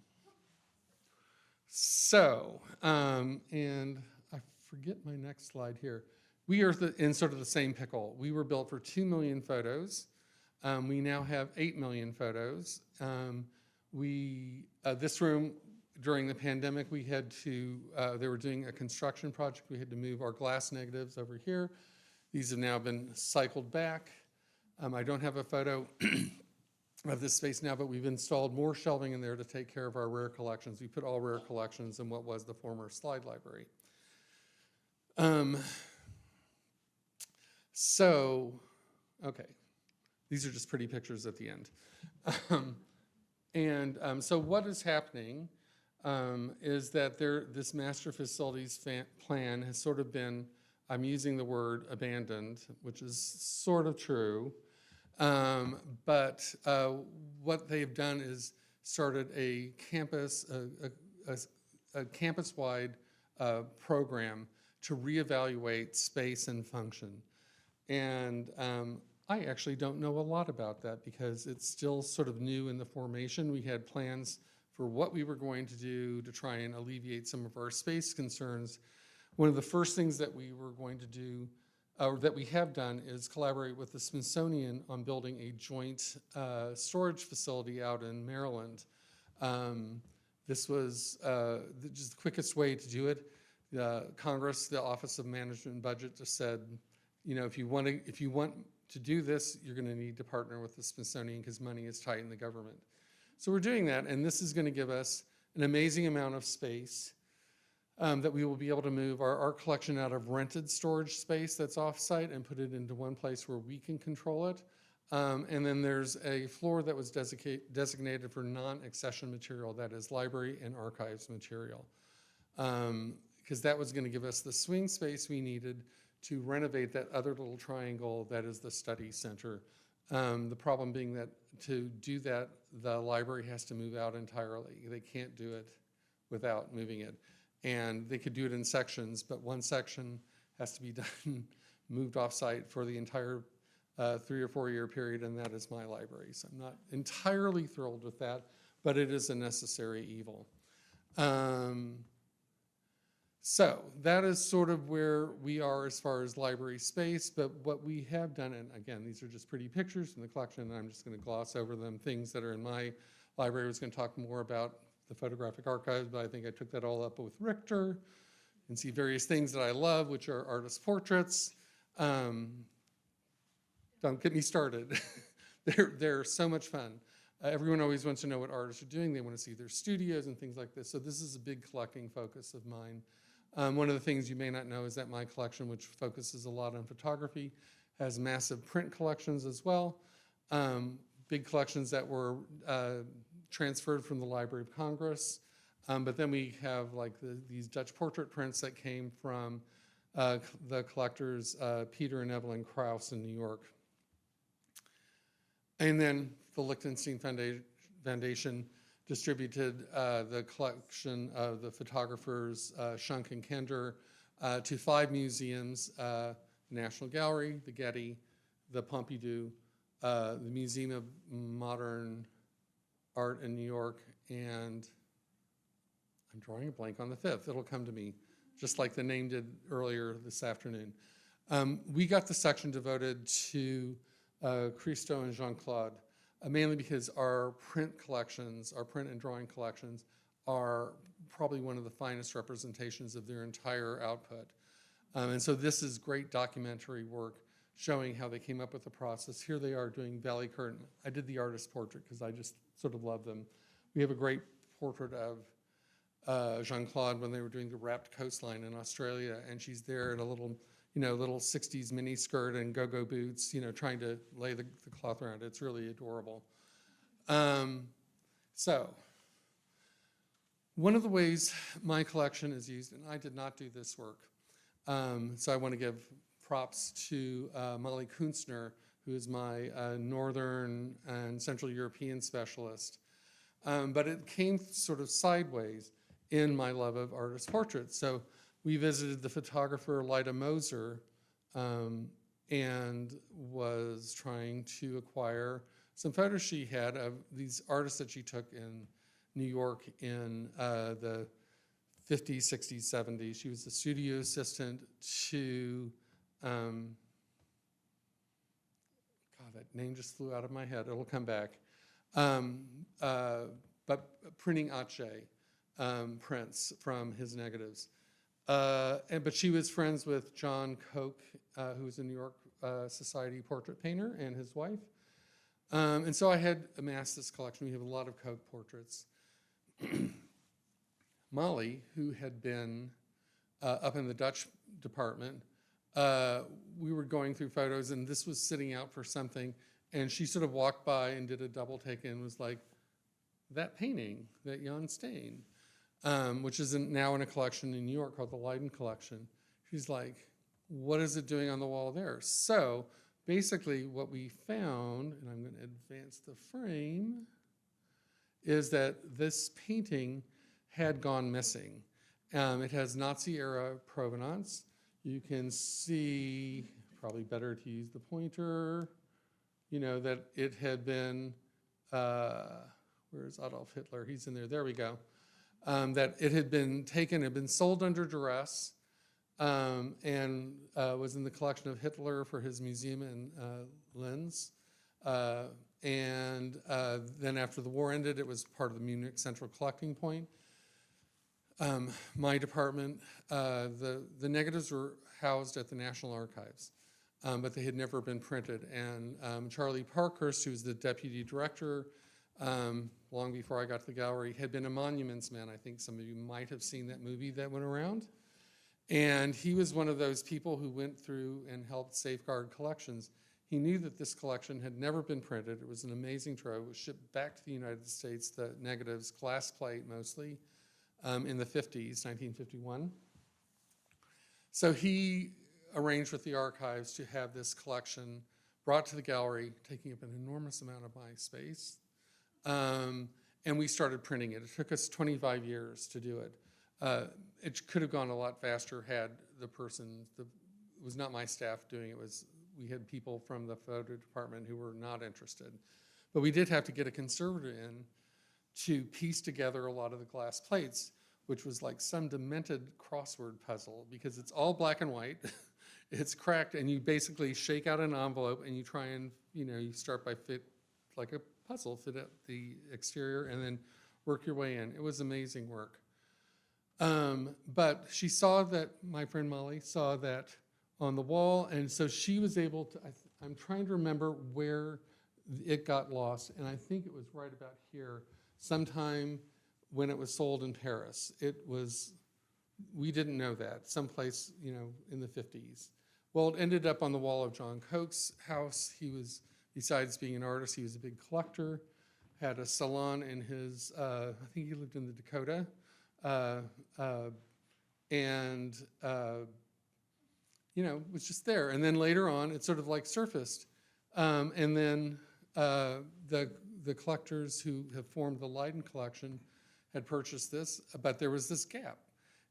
So, and I forget my next slide here. We are in sort of the same pickle. We were built for 2 million photos. We now have 8 million photos. This room, during the pandemic, we had to, they were doing a construction project. We had to move our glass negatives over here. These have now been cycled back. I don't have a photo of this space now, but we've installed more shelving in there to take care of our rare collections. We put all rare collections in what was the former slide library. Okay, these are just pretty pictures at the end. So what is happening is that this master facilities plan has sort of been, I'm using the word abandoned, which is sort of true. But what they've done is started a campus-wide program to reevaluate space and function. And I actually don't know a lot about that because it's still sort of new in the formation. We had plans for what we were going to do to try and alleviate some of our space concerns. One of the first things that we were going to do, or that we have done, is collaborate with the Smithsonian on building a joint storage facility out in Maryland. This was just the quickest way to do it. Congress, the Office of Management and Budget, just said, if you want to do this, you're going to need to partner with the Smithsonian because money is tight in the government. So we're doing that, and this is going to give us an amazing amount of space that we will be able to move our art collection out of rented storage space that's off-site and put it into one place where we can control it. And then there's a floor that was designated for non-accession material, that is library and archives material, because that was going to give us the swing space we needed to renovate that other little triangle that is the study center. The problem being that to do that, the library has to move out entirely. They can't do it without moving it. And they could do it in sections, but one section has to be done, moved off-site for the entire 3 or 4 year period, and that is my library. So I'm not entirely thrilled with that, but it is a necessary evil. So that is sort of where we are as far as library space, but what we have done, and again, these are just pretty pictures from the collection, and I'm just going to gloss over them. Things that are in my library, I was going to talk more about the photographic archives, but I think I took that all up with Richter, and see various things that I love, which are artist portraits. Don't get me started. They're so much fun. Everyone always wants to know what artists are doing. They want to see their studios and things like this. So this is a big collecting focus of mine. One of the things you may not know is that my collection, which focuses a lot on photography, has massive print collections as well. Big collections that were transferred from the Library of Congress. But then we have like these Dutch portrait prints that came from the collectors Peter and Evelyn Krauss in New York. And then the Liechtenstein Foundation distributed the collection of the photographers Schunk and Kender to 5 museums, the National Gallery, the Getty, the Pompidou, the Museum of Modern Art in New York, and I'm drawing a blank on the 5th. It'll come to me, just like the name did earlier this afternoon. We got the section devoted to Christo and Jean-Claude, mainly because our print collections, our print and drawing collections, are probably one of the finest representations of their entire output. And so this is great documentary work showing how they came up with the process. Here they are doing Valley Curtain. I did the artist portrait because I just sort of love them. We have a great portrait of Jean-Claude when they were doing the wrapped coastline in Australia, and she's there in a little, little 60s mini skirt and go-go boots, trying to lay the cloth around it. It's really adorable. So one of the ways my collection is used, and I did not do this work, so I want to give props to Molly Kunstner, who is my Northern and Central European specialist. But it came sort of sideways in my love of artist portraits. So we visited the photographer Lyda Moser and was trying to acquire some photos she had of these artists that she took in New York in the 50s, 60s, 70s. She was the studio assistant to, God, that name just flew out of my head. It'll come back. But printing Ache prints from his negatives. But she was friends with John Koch, who was a New York Society portrait painter, and his wife. And so I had amassed this collection. We have a lot of Koch portraits. Molly, who had been up in the Dutch department, we were going through photos, and this was sitting out for something, and she sort of walked by and did a double take and was like, that painting, that Jan Steen, which is now in a collection in New York called the Leiden Collection. She's like, what is it doing on the wall there? So basically what we found, and I'm going to advance the frame, is that this painting had gone missing. It has Nazi-era provenance. You can see, probably better to use the pointer, that it had been, where's Adolf Hitler? He's in there. There we go. That it had been taken, had been sold under duress, and was in the collection of Hitler for his museum in Linz. And then after the war ended, it was part of the Munich Central Collecting Point. My department, the negatives were housed at the National Archives, but they had never been printed. And Charlie Parkhurst, who was the deputy director, long before I got to the gallery, had been a monuments man. I think some of you might have seen that movie that went around. And he was one of those people who went through and helped safeguard collections. He knew that this collection had never been printed. It was an amazing trove. It was shipped back to the United States, the negatives, glass plate mostly, in the 50s, 1951. So he arranged with the archives to have this collection brought to the gallery, taking up an enormous amount of my space. And we started printing it. It took us 25 years to do it. It could have gone a lot faster had the person, it was not my staff doing it, we had people from the photo department who were not interested. But we did have to get a conservator in to piece together a lot of the glass plates, which was like some demented crossword puzzle because it's all black and white. It's cracked, and you basically shake out an envelope and you try and, you start by fit like a puzzle, fit up the exterior and then work your way in. It was amazing work. But she saw that, my friend Molly saw that on the wall, and so she was able to, I'm trying to remember where it got lost, and I think it was right about here, sometime when it was sold in Paris. We didn't know that, someplace, in the 50s. Well, it ended up on the wall of John Koch's house. He was, besides being an artist, he was a big collector, had a salon in his, I think he lived in the Dakota, was just there. And then later on, it sort of like surfaced. And then the collectors who have formed the Leiden collection had purchased this, but there was this gap.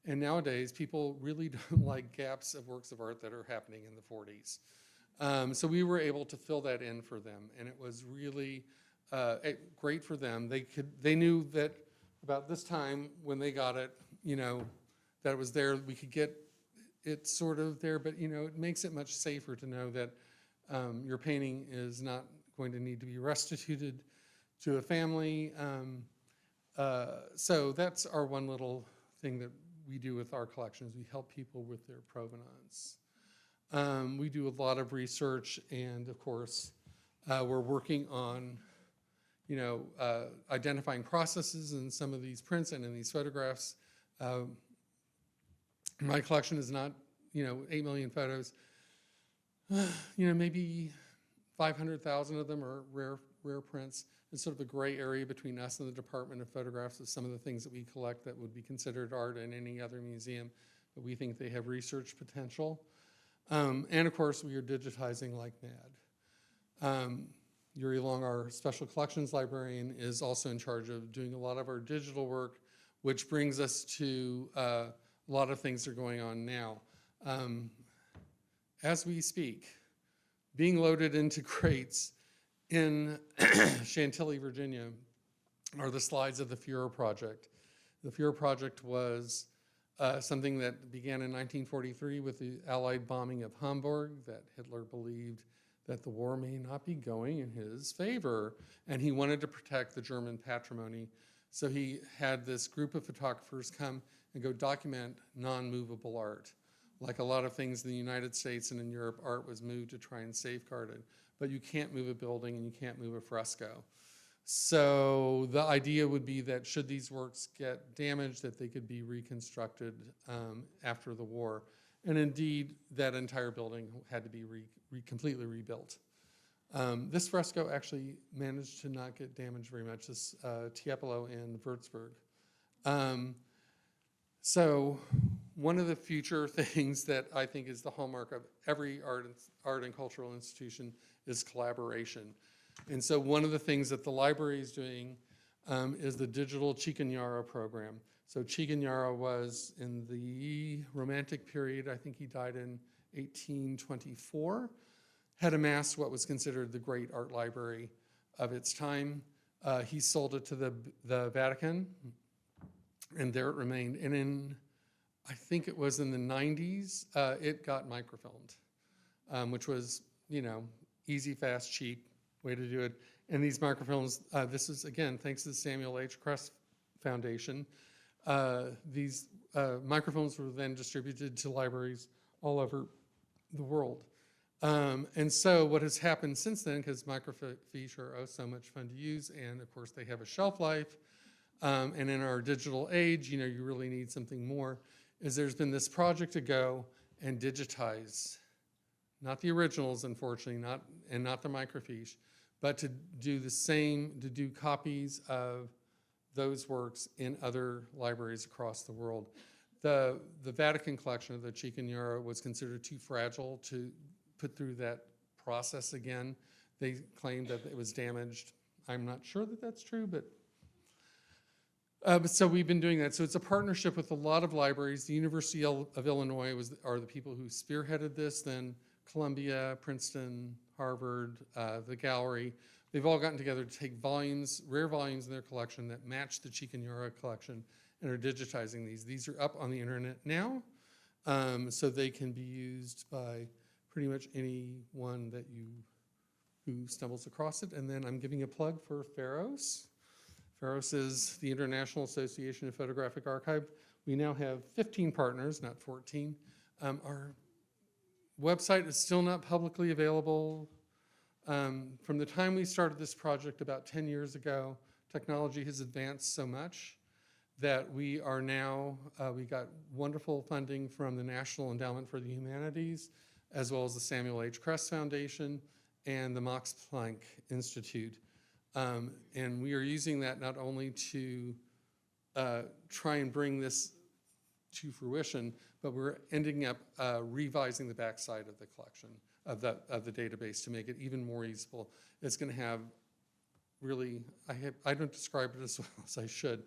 And nowadays, people really don't like gaps of works of art that are happening in the 40s. So we were able to fill that in for them, and it was really great for them. They knew that about this time when they got it, that it was there. We could get it sort of there, but it makes it much safer to know that your painting is not going to need to be restituted to a family. So that's our one little thing that we do with our collections. We help people with their provenance. We do a lot of research, and of course, we're working on, identifying processes in some of these prints and in these photographs. My collection is not, 8 million photos. Maybe 500,000 of them are rare prints. It's sort of a gray area between us and the Department of Photographs of some of the things that we collect that would be considered art in any other museum, but we think they have research potential. And of course, we are digitizing like mad. Yuri Long, our special collections librarian, is also in charge of doing a lot of our digital work, which brings us to a lot of things that are going on now. As we speak, being loaded into crates in Chantilly, Virginia, are the slides of the Fuhrer Project. The Fuhrer Project was something that began in 1943 with the Allied bombing of Hamburg, that Hitler believed that the war may not be going in his favor, and he wanted to protect the German patrimony. So he had this group of photographers come and go document non-movable art. Like a lot of things in the United States and in Europe, art was moved to try and safeguard it. But you can't move a building and you can't move a fresco. So the idea would be that should these works get damaged, that they could be reconstructed after the war. And indeed, that entire building had to be completely rebuilt. This fresco actually managed to not get damaged very much, this Tiepolo in Würzburg. So one of the future things that I think is the hallmark of every art and cultural institution is collaboration. And so one of the things that the library is doing is the digital Chiquinara program. So Chiquinara was in the Romantic period, I think he died in 1824, had amassed what was considered the great art library of its time. He sold it to the Vatican, and there it remained. And in, I think it was in the 90s, it got microfilmed, which was, easy, fast, cheap way to do it. And these microfilms, this is, again, thanks to the Samuel H. Kress Foundation, these microfilms were then distributed to libraries all over the world. And so what has happened since then, because microfiche are so much fun to use, and of course they have a shelf life, and in our digital age, you really need something more, is there's been this project to go and digitize, not the originals, unfortunately, not the microfiche, but to do the same, to do copies of those works in other libraries across the world. The Vatican collection of the Chiquinara was considered too fragile to put through that process again. They claimed that it was damaged. I'm not sure that that's true, but so we've been doing that. So it's a partnership with a lot of libraries. The University of Illinois are the people who spearheaded this, then Columbia, Princeton, Harvard, the gallery. They've all gotten together to take volumes, rare volumes in their collection that match the Chiquinara collection and are digitizing these. These are up on the internet now, so they can be used by pretty much anyone who stumbles across it. And then I'm giving a plug for Pharos. Pharos is the International Association of Photographic Archive. We now have 15 partners, not 14. Our website is still not publicly available. From the time we started this project about 10 years ago, technology has advanced so much that we are now, we got wonderful funding from the National Endowment for the Humanities, as well as the Samuel H. Kress Foundation and the Max Planck Institute. And we are using that not only to try and bring this to fruition, but we're ending up revising the backside of the collection, of the database, to make it even more useful. It's going to have really, I don't describe it as well as I should,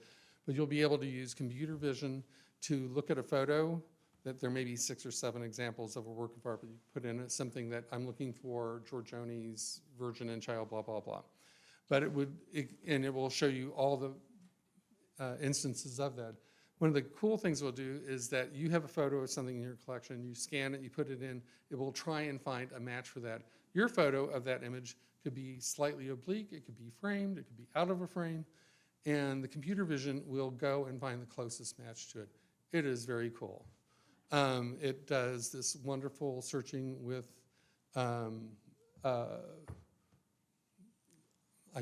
but you'll be able to use computer vision to look at a photo that there may be 6 or 7 examples of a work of art, but you put in it something that I'm looking for, Giorgioni's Virgin and Child, blah, blah, blah. But it will show you all the instances of that. One of the cool things we'll do is that you have a photo of something in your collection, you scan it, you put it in, it will try and find a match for that. Your photo of that image could be slightly oblique, it could be framed, it could be out of a frame, and the computer vision will go and find the closest match to it. It is very cool. It does this wonderful searching with, I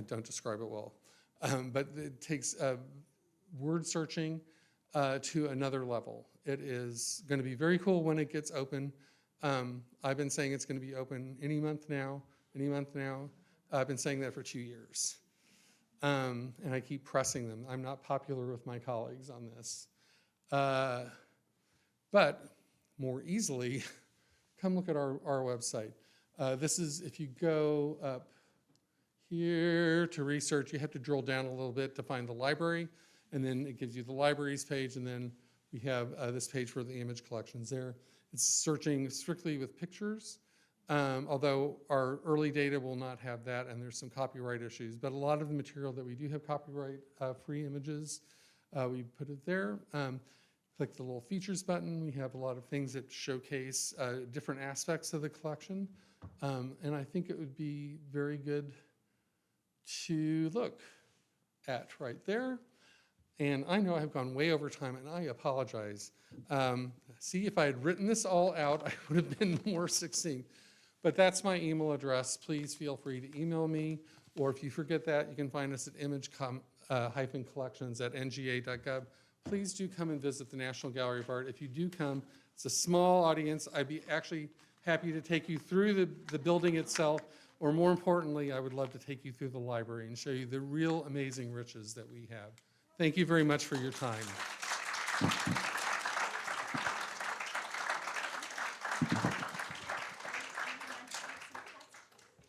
don't describe it well, but it takes word searching to another level. It is going to be very cool when it gets open. I've been saying it's going to be open any month now. I've been saying that for 2 years. And I keep pressing them. I'm not popular with my colleagues on this. But more easily, come look at our website. This is, if you go up here to research, you have to drill down a little bit to find the library, and then it gives you the libraries page, and then we have this page for the image collections there. It's searching strictly with pictures, although our early data will not have that, and there's some copyright issues. But a lot of the material that we do have copyright-free images, we put it there. Click the little features button. We have a lot of things that showcase different aspects of the collection. And I think it would be very good to look at right there. And I know I've gone way over time, and I apologize. See, if I had written this all out, I would have been more succinct. But that's my email address. Please feel free to email me. Or if you forget that, you can find us at image-collections@nga.gov. Please do come and visit the National Gallery of Art. If you do come, it's a small audience. I'd be actually happy to take you through the building itself, or more importantly, I would love to take you through the library and show you the real amazing riches that we have. Thank you very much for your time.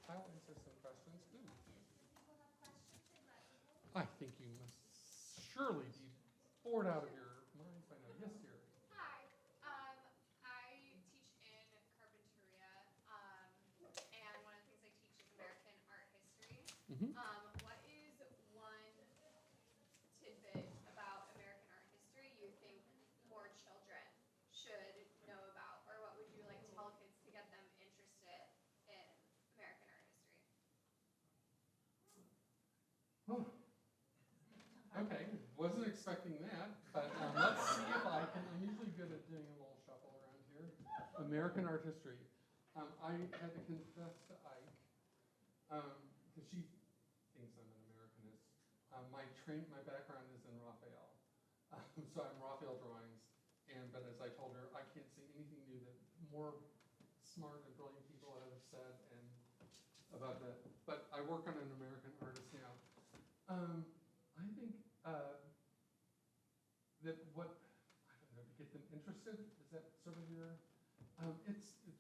I'll answer some questions. I think you must surely be bored out of your minds by now. Yes, dear. Hi, I teach in Carpinteria, and one of the things I teach is American art history. What is one tidbit about American art history you think more children should know about, or what would you like tell kids to get them interested in American art history? Oh. Okay, wasn't expecting that, but let's see if I can. I'm usually good at doing a little shuffle around here. American art history. I had to confess to Ike, because she thinks I'm an Americanist. My background is in Raphael, so I'm Raphael drawings. But as I told her, I can't see anything new that more smart and brilliant people have said and about that. But I work on an American artist now. I think that to get them interested, is that sort of your,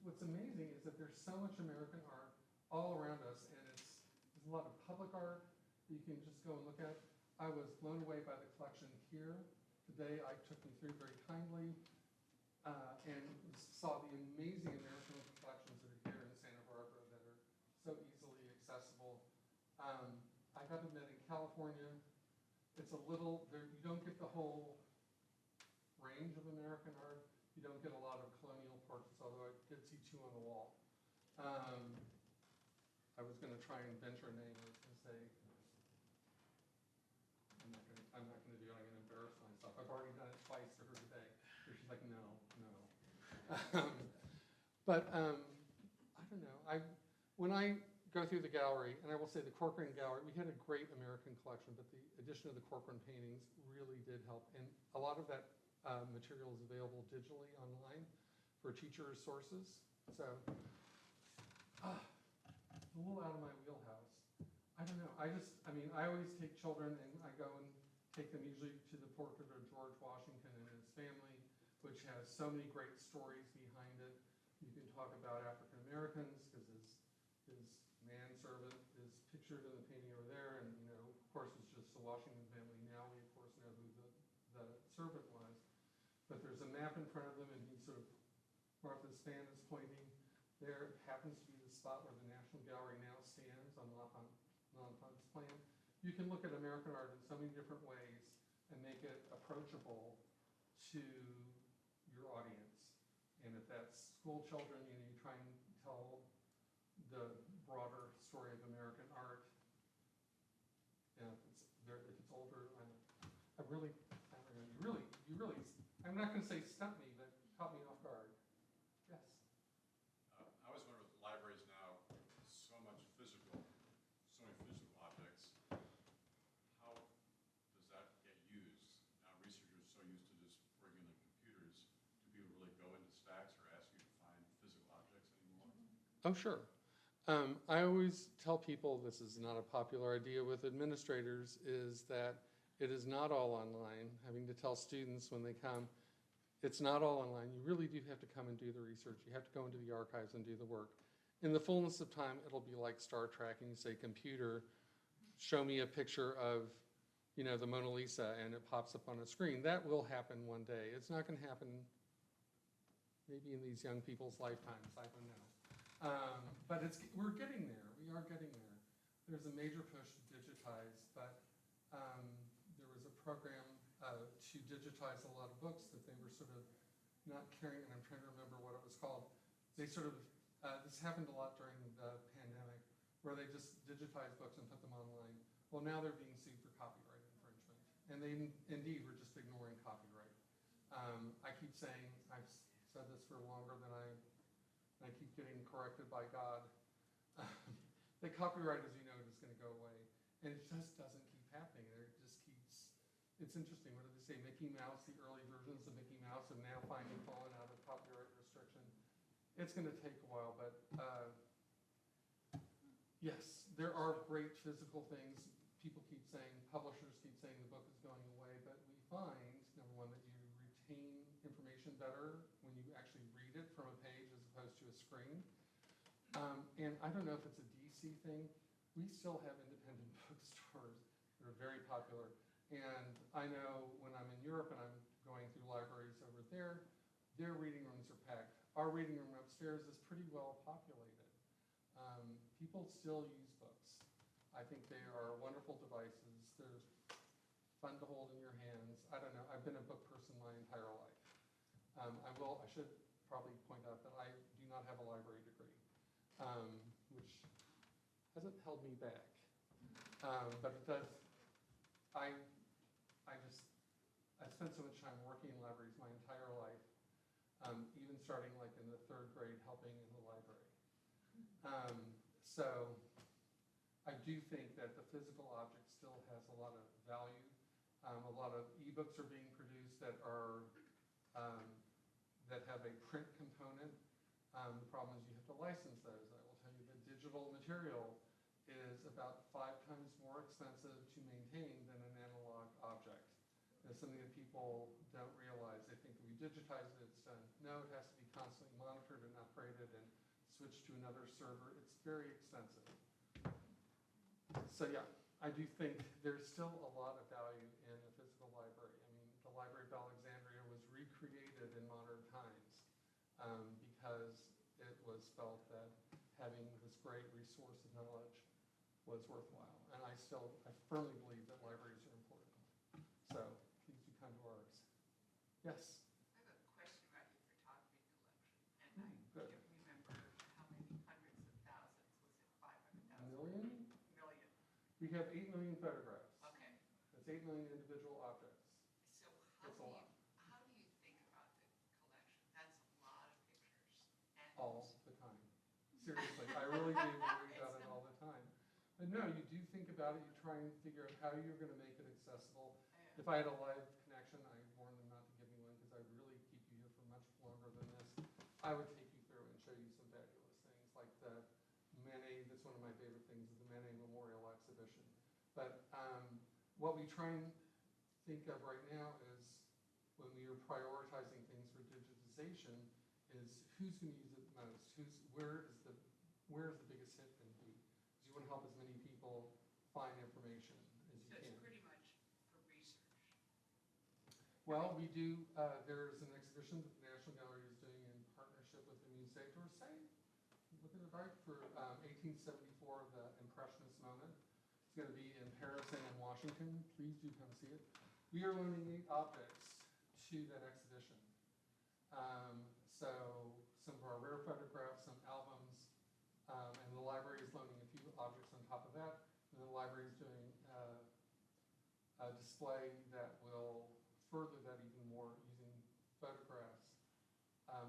what's amazing is that there's so much American art all around us, and there's a lot of public art that you can just go and look at. I was blown away by the collection here today. Ike took me through very kindly, and saw the amazing American collections that are here in Santa Barbara that are so easily accessible. I got to admit, in California, it's a little, you don't get the whole range of American art. You don't get a lot of colonial portraits, although I did see 2 on the wall. I was going to try and venture a name. I was going to say, I'm not going to do it. I'm going to embarrass myself. I've already done it twice to her today. She's like, no. But I don't know. When I go through the gallery, and I will say the Corcoran Gallery, we had a great American collection, but the addition of the Corcoran paintings really did help. And a lot of that material is available digitally online for teacher sources. So, a little out of my wheelhouse. I don't know. I always take children and I go and take them usually to the portrait of George Washington and his family, which has so many great stories behind it. You can talk about African Americans because his manservant is pictured in the painting over there, and of course it's just the Washington family. Now we of course know who the servant was, but there's a map in front of them, and he sort of, Martha Span is pointing there. It happens to be the spot where the National Gallery now stands on L'Enfant's plan. You can look at American art in so many different ways and make it approachable to your audience. And if that's school children, you try and tell the broader story of American art. And if it's older really, I'm not gonna say stump me, but caught me off guard. Yes. I always wonder with libraries now, so many physical objects, how does that get used? Now researchers are so used to just bringing the computers, do people really go into stacks or ask you to find physical objects anymore? Oh, sure. I always tell people, this is not a popular idea with administrators, is that it is not all online. Having to tell students when they come, it's not all online. You really do have to come and do the research. You have to go into the archives and do the work. In the fullness of time, it'll be like Star Trek, and you say, computer, show me a picture of, the Mona Lisa, and it pops up on a screen. That will happen one day. It's not going to happen maybe in these young people's lifetimes, I don't know. But we're getting there. We are getting there. There's a major push to digitize, but there was a program to digitize a lot of books that they were sort of not carrying, and I'm trying to remember what it was called. They sort of, this happened a lot during the pandemic, where they just digitized books and put them online. Well, now they're being sued for copyright infringement, and they indeed were just ignoring copyright. I keep saying, I've said this for longer than I keep getting corrected by God, that copyright, as you know, is going to go away. And it just doesn't keep happening. It just keeps, it's interesting. What did they say? Mickey Mouse, the early versions of Mickey Mouse have now finally fallen out of copyright restriction. It's going to take a while, but yes, there are great physical things. People keep saying, publishers keep saying the book is going away, but we find, number one, that you retain information better when you actually read it from a page as opposed to a screen. And I don't know if it's a DC thing. We still have independent bookstores that are very popular. And I know when I'm in Europe and I'm going through libraries over there, their reading rooms are packed. Our reading room upstairs is pretty well populated. People still use books. I think they are wonderful devices. They're fun to hold in your hands. I don't know. I've been a book person my entire life. I should probably point out that I do not have a library degree, which hasn't held me back. But it does, I spent so much time working in libraries my entire life, even starting like in the 3rd grade helping in the library. So I do think that the physical object still has a lot of value. A lot of ebooks are being produced that are that have a print component. The problem is you have to license those. I will tell you that digital material is about 5 times more expensive to maintain than an analog object. It's something that people don't realize. They think if we digitize it, it's done. No, it has to be constantly monitored and upgraded and switched to another server. It's very expensive. So yeah, I do think there's still a lot of value in a physical library. I mean, the Library of Alexandria was recreated in modern times because it was felt that having this great resource of knowledge was worthwhile. And I firmly believe that libraries are important. So please do come to ours. Yes? I have a question about your photography collection, and Good. I can't remember how many hundreds of thousands, was it 500,000? Million? Million, We have 8 million photographs. okay. That's 8 million individual objects. So That's a lot. how do you think about the collection? That's a lot of pictures. And All the time. Seriously, I really do worry about it all the time. But no, you do think about it, you try and figure out how you're going to make it accessible. If I had a live connection, I warned them not to give me one because I'd really keep you here for much longer than this. I would take you through and show you some fabulous things like the Manet, that's one of my favorite things, is the Manet Memorial Exhibition. But what we try and think of right now is when we are prioritizing things for digitization is who's going to use it most, where is the biggest hit going to be? Because you want to help as many people find information as you so can. it's pretty much for research. Well, we do, there's an exhibition that the National Gallery is doing in partnership with the Musée d'Orsay. Look at it right, for 1874, the Impressionist moment. It's going to be in Paris and in Washington. Please do come see it. We are loaning 8 objects to that exhibition. So some of our rare photographs, some albums, and the library is loaning a few objects on top of that. And the library is doing display that will further that even more using photographs,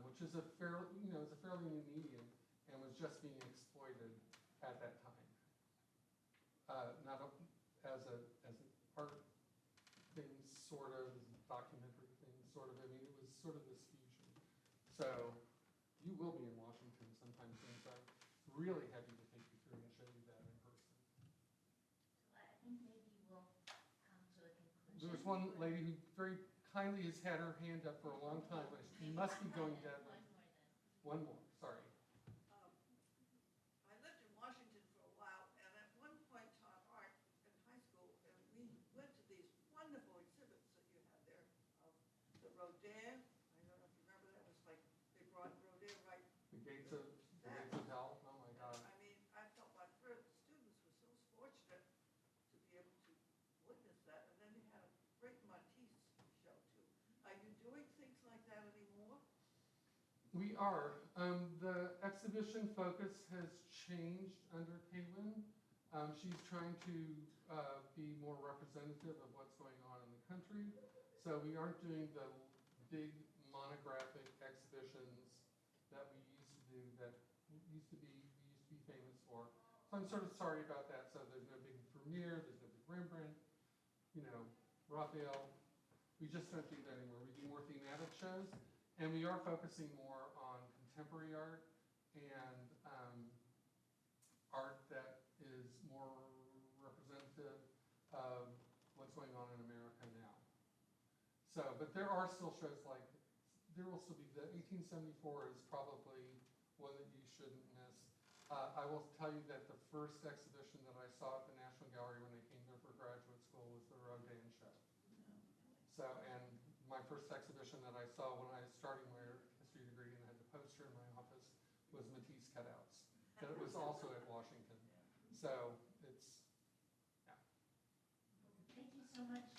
which is a fairly new medium and was just being exploited at that time. Not as an art thing, sort of, documentary thing, sort of. I mean, it was sort of this fusion. So you will be in Washington sometime soon, so I'm really happy to take you through and show you that in person. So I think maybe we'll come to a conclusion. There was one lady who very kindly has had her hand up for a long time, but she must be going dead. One more then. One more, sorry. I lived in Washington for a while, and at one point taught art in high school, and we went to these wonderful exhibits that you had there of the Rodin. I don't know if you remember that. It was like they brought Rodin right. The gates of hell. Oh my God. I mean, I felt my students were so fortunate to be able to witness that. And then they had a great Matisse show too. Are you doing things like that anymore? We are. The exhibition focus has changed under Kaylin. She's trying to be more representative of what's going on in the country. So we aren't doing the big monographic exhibitions that we used to do, that we used to be famous for. So I'm sort of sorry about that. So there's no big Vermeer, there's no big Rembrandt, Raphael. We just don't do that anymore. We do more thematic shows, and we are focusing more on contemporary art and art that is more representative of what's going on in America now. So, but there are still shows like, there will still be, the 1874 is probably one that you shouldn't miss. I will tell you that the first exhibition that I saw at the National Gallery when I came there for graduate school was the Rodin show. So, and my first exhibition that I saw when I was starting my history degree and I had the poster in my office was Matisse cutouts. And it was also at Washington. So it's, yeah. Thank you so much.